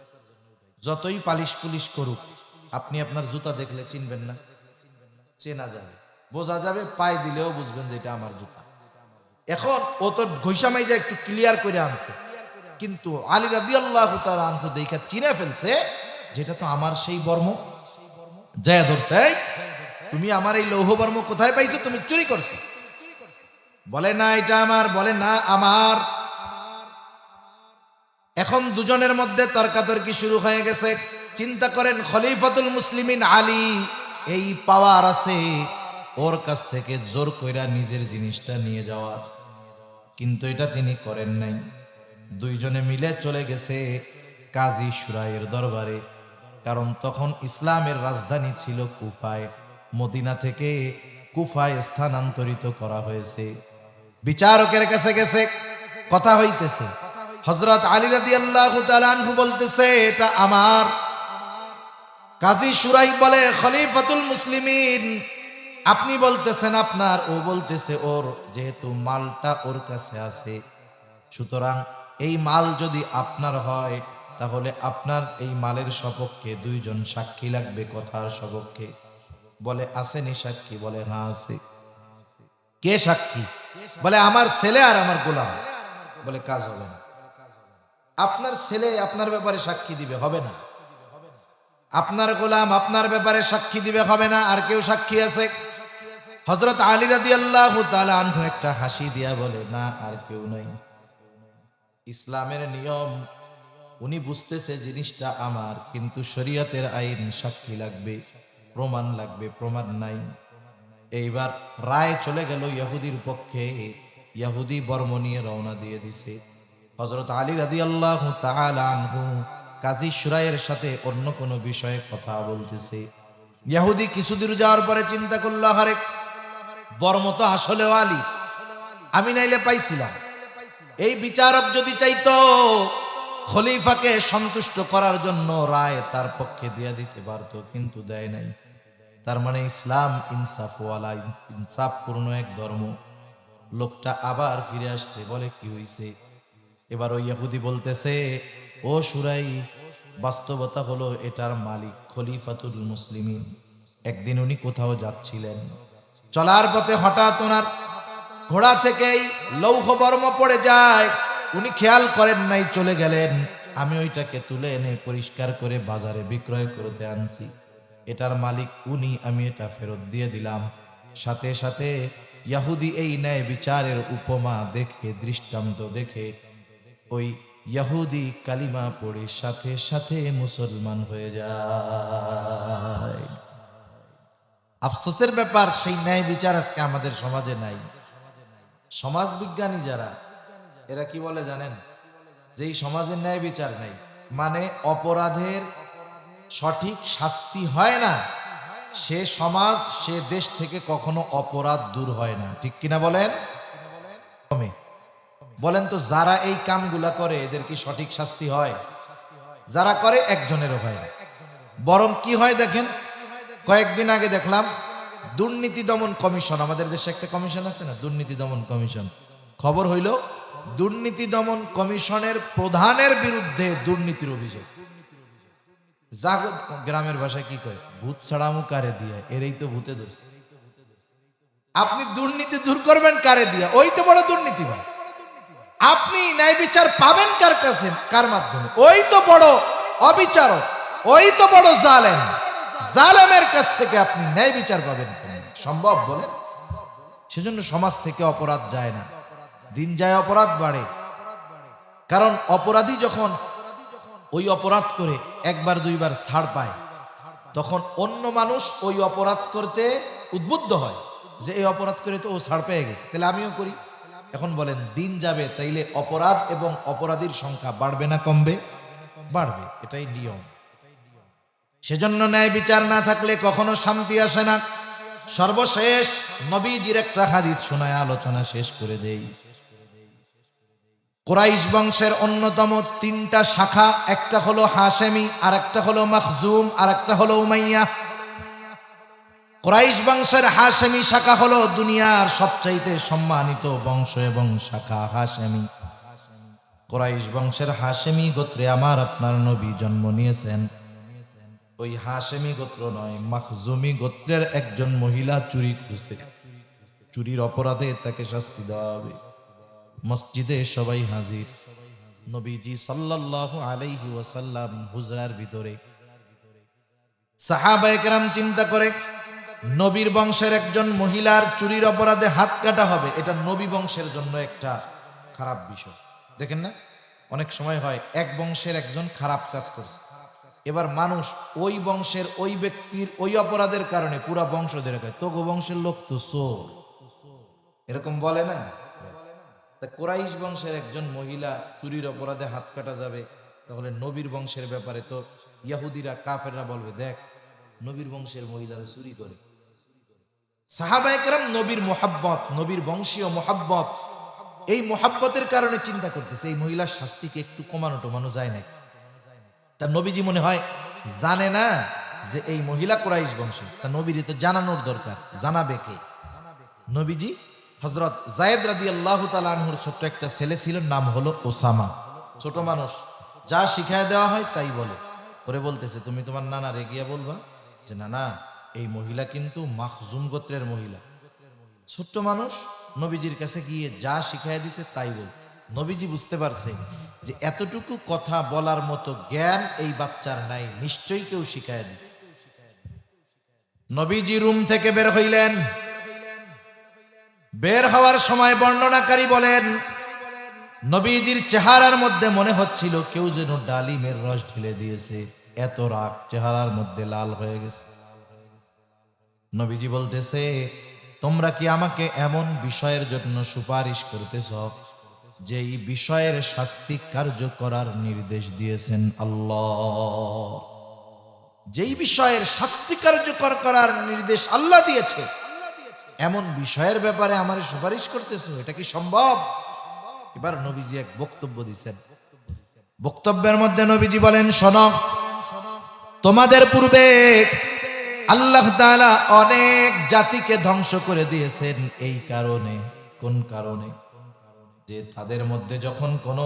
যতই পালিশ পুলিশ করুক, আপনি আপনার জুতা দেখলে চিনবেন না? চেনা যাবে, বোঝা যাবে, পায়ে দিলেও বুঝবেন যে এটা আমার জুতা। এখন ও তো ঘইসামাই যে একটু ক্লিয়ার করে আনছে, কিন্তু আলী রাদিয়াল্লাহু তাআলা আনহু দেখা চিনে ফেলছে যেটা তো আমার সেই বর্ম। যায় ধরছে, এই তুমি আমার এই লৌহ বর্ম কোথায় পাইছো? তুমি চুরি করছো? বলে না এটা আমার, বলে না আমার। এখন দুজনের মধ্যে তর্কাতর্কি শুরু হয়ে গেছে। চিন্তা করেন, খলিফাতুল মুসলিমিন আলী এই পাওয়ার আছে ওর কাছ থেকে জোর কইরা নিজের জিনিসটা নিয়ে যাওয়ার, কিন্তু এটা তিনি করেন নাই। দুইজনে মিলে চলে গেছে কাজী সুরাইয়ের দরবারে, কারণ তখন ইসলামের রাজধানী ছিল কুফায়। মদিনা থেকে কুফায় স্থানান্তরিত করা হয়েছে। বিচারকের কাছে গেছে, কথা হইতেছে। হযরত আলী রাদিয়াল্লাহু তাআলা আনহু বলতেছে এটা আমার। কাজী সুরাই বলে, খলিফাতুল মুসলিমিন আপনি বলতেছেন আপনার, ও বলতেছে ওর। যেহেতু মালটা ওর কাছে আছে, সুতরাং এই মাল যদি আপনার হয়, তাহলে আপনার এই মালের সপক্ষে দুইজন সাক্ষী লাগবে, কথার সপক্ষে। বলে আসেনি সাক্ষী? বলে হ্যাঁ আছে। কে সাক্ষী? বলে আমার ছেলে আর আমার গোলাম। বলে কাজ হবে না। আপনার ছেলে আপনার ব্যাপারে সাক্ষী দিবে, হবে না। আপনার গোলাম আপনার ব্যাপারে সাক্ষী দিবে, হবে না। আর কেউ সাক্ষী আছে? হযরত আলী রাদিয়াল্লাহু তাআলা আনহু একটা হাসি দিয়া বলে, না আর কেউ নাই। ইসলামের নিয়ম, উনি বুঝতেছে জিনিসটা আমার, কিন্তু শরীয়তের আইন, সাক্ষী লাগবে, প্রমাণ লাগবে, প্রমাণ নাই। এইবার রায় চলে গেল ইহুদির পক্ষে। ইহুদি বর্ম নিয়ে রওনা দিয়ে দিছে। হযরত আলী রাদিয়াল্লাহু তাআলা আনহু কাজী শুরাইয়ের সাথে অন্য কোনো বিষয়ে কথা বলতেছে। ইহুদি কিছুদূর যাওয়ার পরে চিন্তা করলো, আরে বর্ম তো আসলেও আলী, আমি নাইলে পাইছিলাম। এই বিচারক যদি চাইতো খলিফাকে সন্তুষ্ট করার জন্য রায় তার পক্ষে দিয়ে দিতে পারতো, কিন্তু দেয় নাই। তার মানে ইসলাম ইনসাফওয়ালা, ইনসাফপূর্ণ এক ধর্ম। লোকটা আবার ফিরে আসছে, বলে কি হইছে? এবার ওই ইহুদি বলতেছে, ও শুরাই, বাস্তবতা হলো এটার মালিক খলিফাতুল মুসলিমিন। একদিন উনি কোথাও যাচ্ছিলেন, চলার পথে হঠাৎ ওনার ঘোড়া থেকেই লৌহ বর্ম পড়ে যায়। উনি খেয়াল করেন নাই, চলে গেলেন। আমি ওইটাকে তুলে এনে পরিষ্কার করে বাজারে বিক্রয় করতে আনছি। এটার মালিক উনি, আমি এটা ফেরত দিয়ে দিলাম। সাথে সাথে ইহুদি এই ন্যায় বিচারের উপমা দেখে, দৃষ্টান্ত দেখে, ওই ইহুদি কালিমা পড়ে সাথে সাথে মুসলমান হয়ে যায়। আফসোসের ব্যাপার, সেই ন্যায় বিচার আজকে আমাদের সমাজে নাই। সমাজ বিজ্ঞানী যারা, এরা কি বলে জানেন? যে এই সমাজের ন্যায় বিচার নাই, মানে অপরাধের সঠিক শাস্তি হয় না, সে সমাজ, সে দেশ থেকে কখনো অপরাধ দূর হয় না। ঠিক কিনা বলেন? বলেন তো, যারা এই কামগুলা করে এদের কি সঠিক শাস্তি হয়? যারা করে একজনেরও হয় না। বরং কি হয় দেখেন, কয়েকদিন আগে দেখলাম দুর্নীতি দমন কমিশন, আমাদের দেশে একটা কমিশন আছে না, দুর্নীতি দমন কমিশন। খবর হইল দুর্নীতি দমন কমিশনের প্রধানের বিরুদ্ধে দুর্নীতির অভিযোগ। গ্রামের ভাষায় কি কয়, ভূত ছাড়ামু কারে দিয়া, এরই তো ভূতে ধরছে। আপনি দুর্নীতি দূর করবেন কারে দিয়া? ওই তো বড় দুর্নীতি ভাই। আপনি ন্যায় বিচার পাবেন কার কাছে, কার মাধ্যমে? ওই তো বড় অবিচারক, ওই তো বড় জালেম। জালেমের কাছ থেকে আপনি ন্যায় বিচার পাবেন সম্ভব বলেন? সেজন্য সমাজ থেকে অপরাধ যায় না, দিন যায় অপরাধ বাড়ে। কারণ অপরাধী যখন ওই অপরাধ করে একবার দুইবার ছাড় পায়, তখন অন্য মানুষ ওই অপরাধ করতে উদ্বুদ্ধ হয়, যে এই অপরাধ করে তো ও ছাড় পেয়ে গেছে, তাহলে আমিও করি। এখন বলেন, দিন যাবে, তাইলে অপরাধ এবং অপরাধীর সংখ্যা বাড়বে না কমবে? বাড়বে, এটাই নিয়ম। সেজন্য ন্যায় বিচার না থাকলে কখনো শান্তি আসে না। সর্বশেষ নবীজির একটা হাদিস শোনায় আলোচনা শেষ করে দেই। কুরাইশ বংশের অন্যতম তিনটা শাখা, একটা হলো হাশেমি, আর একটা হলো মাখজুম, আর একটা হলো উমাইয়া। কুরাইশ বংশের হাশেমি শাখা হলো দুনিয়ার সবচাইতে সম্মানিত বংশ এবং শাখা হাশেমি। কুরাইশ বংশের হাশেমি গোত্রে আমার আপনার নবী জন্ম নিয়েছেন। ওই হাশেমি গোত্র নয়, মাখজুমি গোত্রের একজন মহিলা চুরি করছে। চুরির অপরাধে তাকে শাস্তি দেওয়া হবে। মসজিদে সবাই হাজির। নবীজি সাল্লাল্লাহু আলাইহি ওয়াসাল্লাম হুজরার ভিতরে। সাহাবায়ে কেরাম চিন্তা করে, নবীর বংশের একজন মহিলার চুরির অপরাধে হাত কাটা হবে, এটা নবী বংশের জন্য একটা খারাপ বিষয়। দেখেন না, অনেক সময় হয় এক বংশের একজন খারাপ কাজ করছে, এবার মানুষ ওই বংশের ওই ব্যক্তির ওই অপরাধের কারণে পুরা বংশ ধরে কয়, তোগো বংশের লোক তো চোর, এরকম বলে না? তা কুরাইশ বংশের একজন মহিলা চুরির অপরাধে হাত কাটা যাবে, তাহলে নবীর বংশের ব্যাপারে তো ইহুদিরা কাফেররা বলবে, দেখ নবীর বংশের মহিলারা চুরি করে। সাহাবায়ে কেরাম নবীর মোহাব্বত, নবীর বংশীয় মোহাব্বত, এই মোহাব্বতের কারণে চিন্তা করতেছে এই মহিলার শাস্তিকে একটু কমানো টমানো যায় না। তার নবীজি মনে হয় জানে না যে এই মহিলা কুরাইশ বংশী, তা নবীর তো জানানোর দরকার। জানাবে কে? নবীজি হযরত যায়েদ রাদিয়াল্লাহু তাআলা আনহুর ছোট্ট একটা ছেলে ছিল, নাম হলো ওসামা। ছোট মানুষ, যা শিখায় দেওয়া হয় তাই বলে। পরে বলতেছে, তুমি তোমার নানারে গিয়া বলবা যে না না, এই মহিলা কিন্তু মাখজুম গোত্রের মহিলা। ছোট্ট মানুষ নবীজির কাছে গিয়ে যা শিখায় দিছে তাই বলছে। নবীজি বুঝতে পারছে যে এতটুকু কথা বলার মতো জ্ঞান এই বাচ্চার নাই, নিশ্চয়ই কেউ শিখায় দিছে। নবীজি রুম থেকে বের হইলেন। বের হওয়ার সময় বর্ণনাকারী বলেন, নবীজির চেহারার মধ্যে মনে হচ্ছিল কেউ যেন ডালিমের রস ঢেলে দিয়েছে, এত রাগ চেহারার মধ্যে লাল হয়ে গেছে। নবীজি বলতেছে, তোমরা কি আমাকে এমন বিষয়ের জন্য সুপারিশ করতেছ যেই বিষয়ের শাস্তি কার্য করার নির্দেশ দিয়েছেন আল্লাহ? যেই বিষয়ের শাস্তি কার্যকর করার নির্দেশ আল্লাহ দিয়েছে, এমন বিষয়ের ব্যাপারে আমার সুপারিশ করতেছ, এটা কি সম্ভব? এবার নবীজি এক বক্তব্য দিয়েছেন। বক্তব্যের মধ্যে নবীজি বলেন, শোনো, তোমাদের পূর্বে আল্লাহ তাআলা অনেক জাতিকে ধ্বংস করে দিয়েছেন এই কারণে। কোন কারণে? যে তাদের মধ্যে যখন কোনো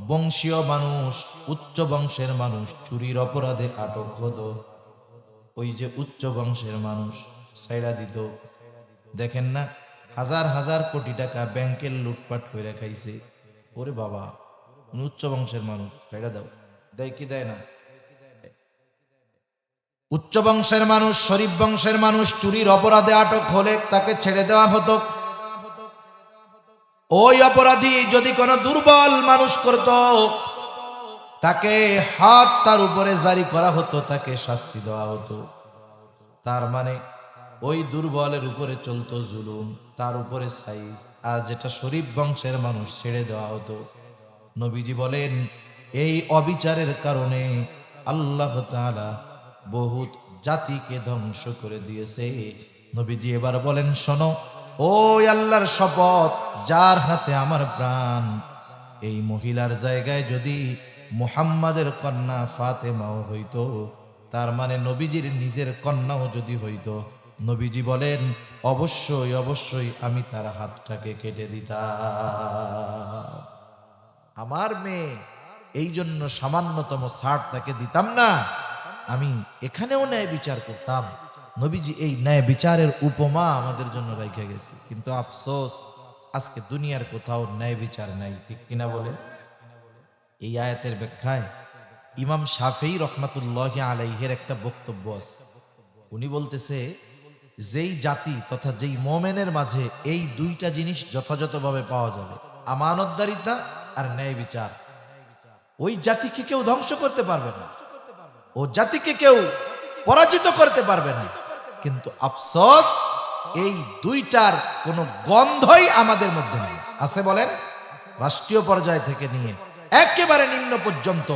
বংশীয় মানুষ, উচ্চ বংশের মানুষ চুরির অপরাধে আটক হতো, ওই যে উচ্চ বংশের মানুষ ছাইড়া দিত। দেখেন না, হাজার হাজার কোটি টাকা ব্যাংকের লুটপাট করে খাইছে। ওরে বাবা, উচ্চ বংশের মানুষ ছাইড়া দাও, দেয় কি দেয় না? উচ্চ বংশের মানুষ, শরীফ বংশের মানুষ চুরির অপরাধে আটক হলে তাকে ছেড়ে দেওয়া হতো। ওই অপরাধী যদি কোনো দুর্বল মানুষ করত, তাকে হাত তার উপরে জারি করা হতো, তাকে শাস্তি দেওয়া হতো। তার মানে ওই দুর্বলের উপরে চলতো জুলুম, তার উপরে সাইজ। আর যেটা শরীফ বংশের মানুষ ছেড়ে দেওয়া হতো। নবীজি বলেন, এই অবিচারের কারণে আল্লাহ তাআলা বহুত জাতিকে ধ্বংস করে দিয়েছে। নবীজি এবার বলেন, শোনো, ওই আল্লাহর শপথ, যার হাতে আমার প্রাণ, এই মহিলার জায়গায় যদি মুহাম্মাদের কন্যা ফাতেমাও হইতো, তার মানে নবীজির নিজের কন্যাও যদি হইতো, নবীজি বলেন, অবশ্যই অবশ্যই আমি তার হাতটাকে কেটে দিতাম। আমার মেয়ে, এই জন্য সামান্যতম ছাড় তাকে দিতাম না। আমি এখানেও ন্যায় বিচার করতাম। নবীজি এই ন্যায় বিচারের উপমা আমাদের জন্য রেখে গেছে। কিন্তু আফসোস, আজকে দুনিয়ার কোথাও ন্যায় বিচার নাই, ঠিক কিনা বলেন? এই আয়াতের ব্যাখ্যায় ইমাম শাফেঈ রহমাতুল্লাহি আলাইহির একটা বক্তব্য আছে। উনি বলতেছে, যেই জাতি তথা যেই মোমেনের মাঝে এই দুইটা জিনিস যথাযথভাবে পাওয়া যাবে, আমানতদারিতা আর ন্যায় বিচার, ওই জাতিকে কেউ ধ্বংস করতে পারবে না, ও জাতিকে কেউ পরাজিত করতে পারবে না। কিন্তু আফসোস, এই দুইটার কোনো গন্ধই আমাদের মধ্যে নেই। আছে বলেন? রাষ্ট্রীয় পর্যায় থেকে নিয়ে একেবারে নিম্ন পর্যন্ত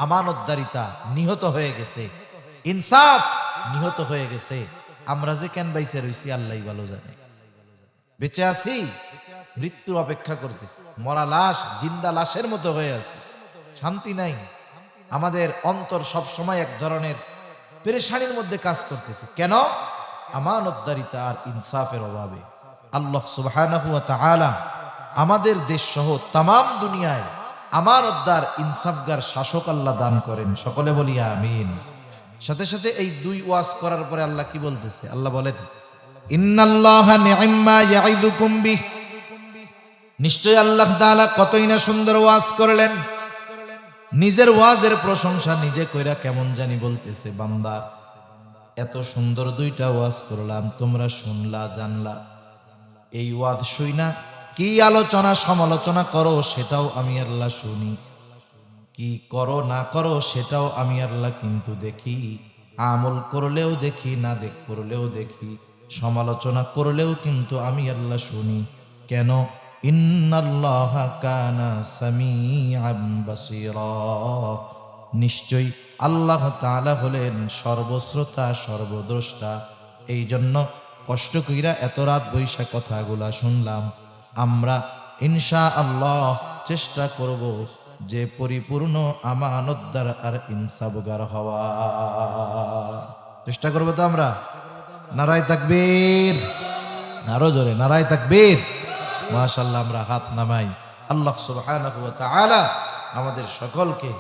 আমানতদারিতা নিহত হয়ে গেছে, ইনসাফ নিহত হয়ে গেছে। আমরা যে কেন বাইসে রইছি আল্লাহই ভালো জানে। বেঁচে আছি, মৃত্যুর অপেক্ষা করতেছি, মরা লাশ জিন্দা লাশের মতো হয়ে আছে, শান্তি নাই। আমাদের অন্তর সব সময় এক ধরনের পেরেশানির মধ্যে কাজ করতেছে। কেন? আমানতদারিতা আর ইনসাফের অভাবে। আল্লাহ সুবহানাহু ওয়া তাআলা আমাদের দেশ সহ তামাম দুনিয়ায় আমানতদার, ইনসাফগার শাসক আল্লাহ দান করেন। সকলে বলি আমিন। সাথে সাথে এই দুই ওয়াজ করার পরে আল্লাহ কি বলতেছে? আল্লাহ বলেন, ইন্নাল্লাহা নি'ম্মা ইয়াইদুকুম বিহ। নিশ্চয় আল্লাহ তাআলা কতই না সুন্দর ওয়াজ করলেন। নিজের ওয়াজের প্রশংসা নিজে কইরা কেমন জানি বলতেছে, বান্দা, এত সুন্দর দুইটা ওয়াজ করলাম, তোমরা শুনলা, জানলা। এই ওয়াজ শুইনা কি আলোচনা সমালোচনা করো সেটাও আমি আল্লাহ শুনি, কি করো না করো সেটাও আমি আল্লাহ কিন্তু দেখি। আমল করলেও দেখি, না করলেও দেখি, সমালোচনা করলেও কিন্তু আমি আল্লাহ শুনি। কেন? ইন্নাল্লাহা কানা সামিআন বাসীরা। নিশ্চয়ই আল্লাহ তাআলা হলেন সর্বশ্রোতা, সর্বদ্রষ্টা। এই জন্য কষ্ট কইরা এত রাত বৈশা কথাগুলা শুনলাম। আমরা ইনশাআল্লাহ চেষ্টা করব যে পরিপূর্ণ আমানতদার আর ইনসাফগার হওয়া। চেষ্টা করবো তো আমরা? নারায়ে তাকবীর, আরো জোরে নারায়ে তাকবীর। মাশাআল্লাহ, আমরা হাত নামাই। আল্লাহ সুবহানাহু ওয়া তাআলা আমাদের সকলকে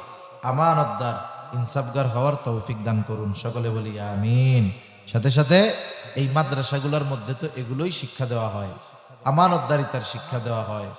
আমানতদার, ইনসাফগার হওয়ার তৌফিক দান করুন। সকলে বলি আমিন। সাথে সাথে এই মাদ্রাসাগুলোর মধ্যে তো এগুলোই শিক্ষা দেওয়া হয়, আমানতদারিতার শিক্ষা দেওয়া হয়।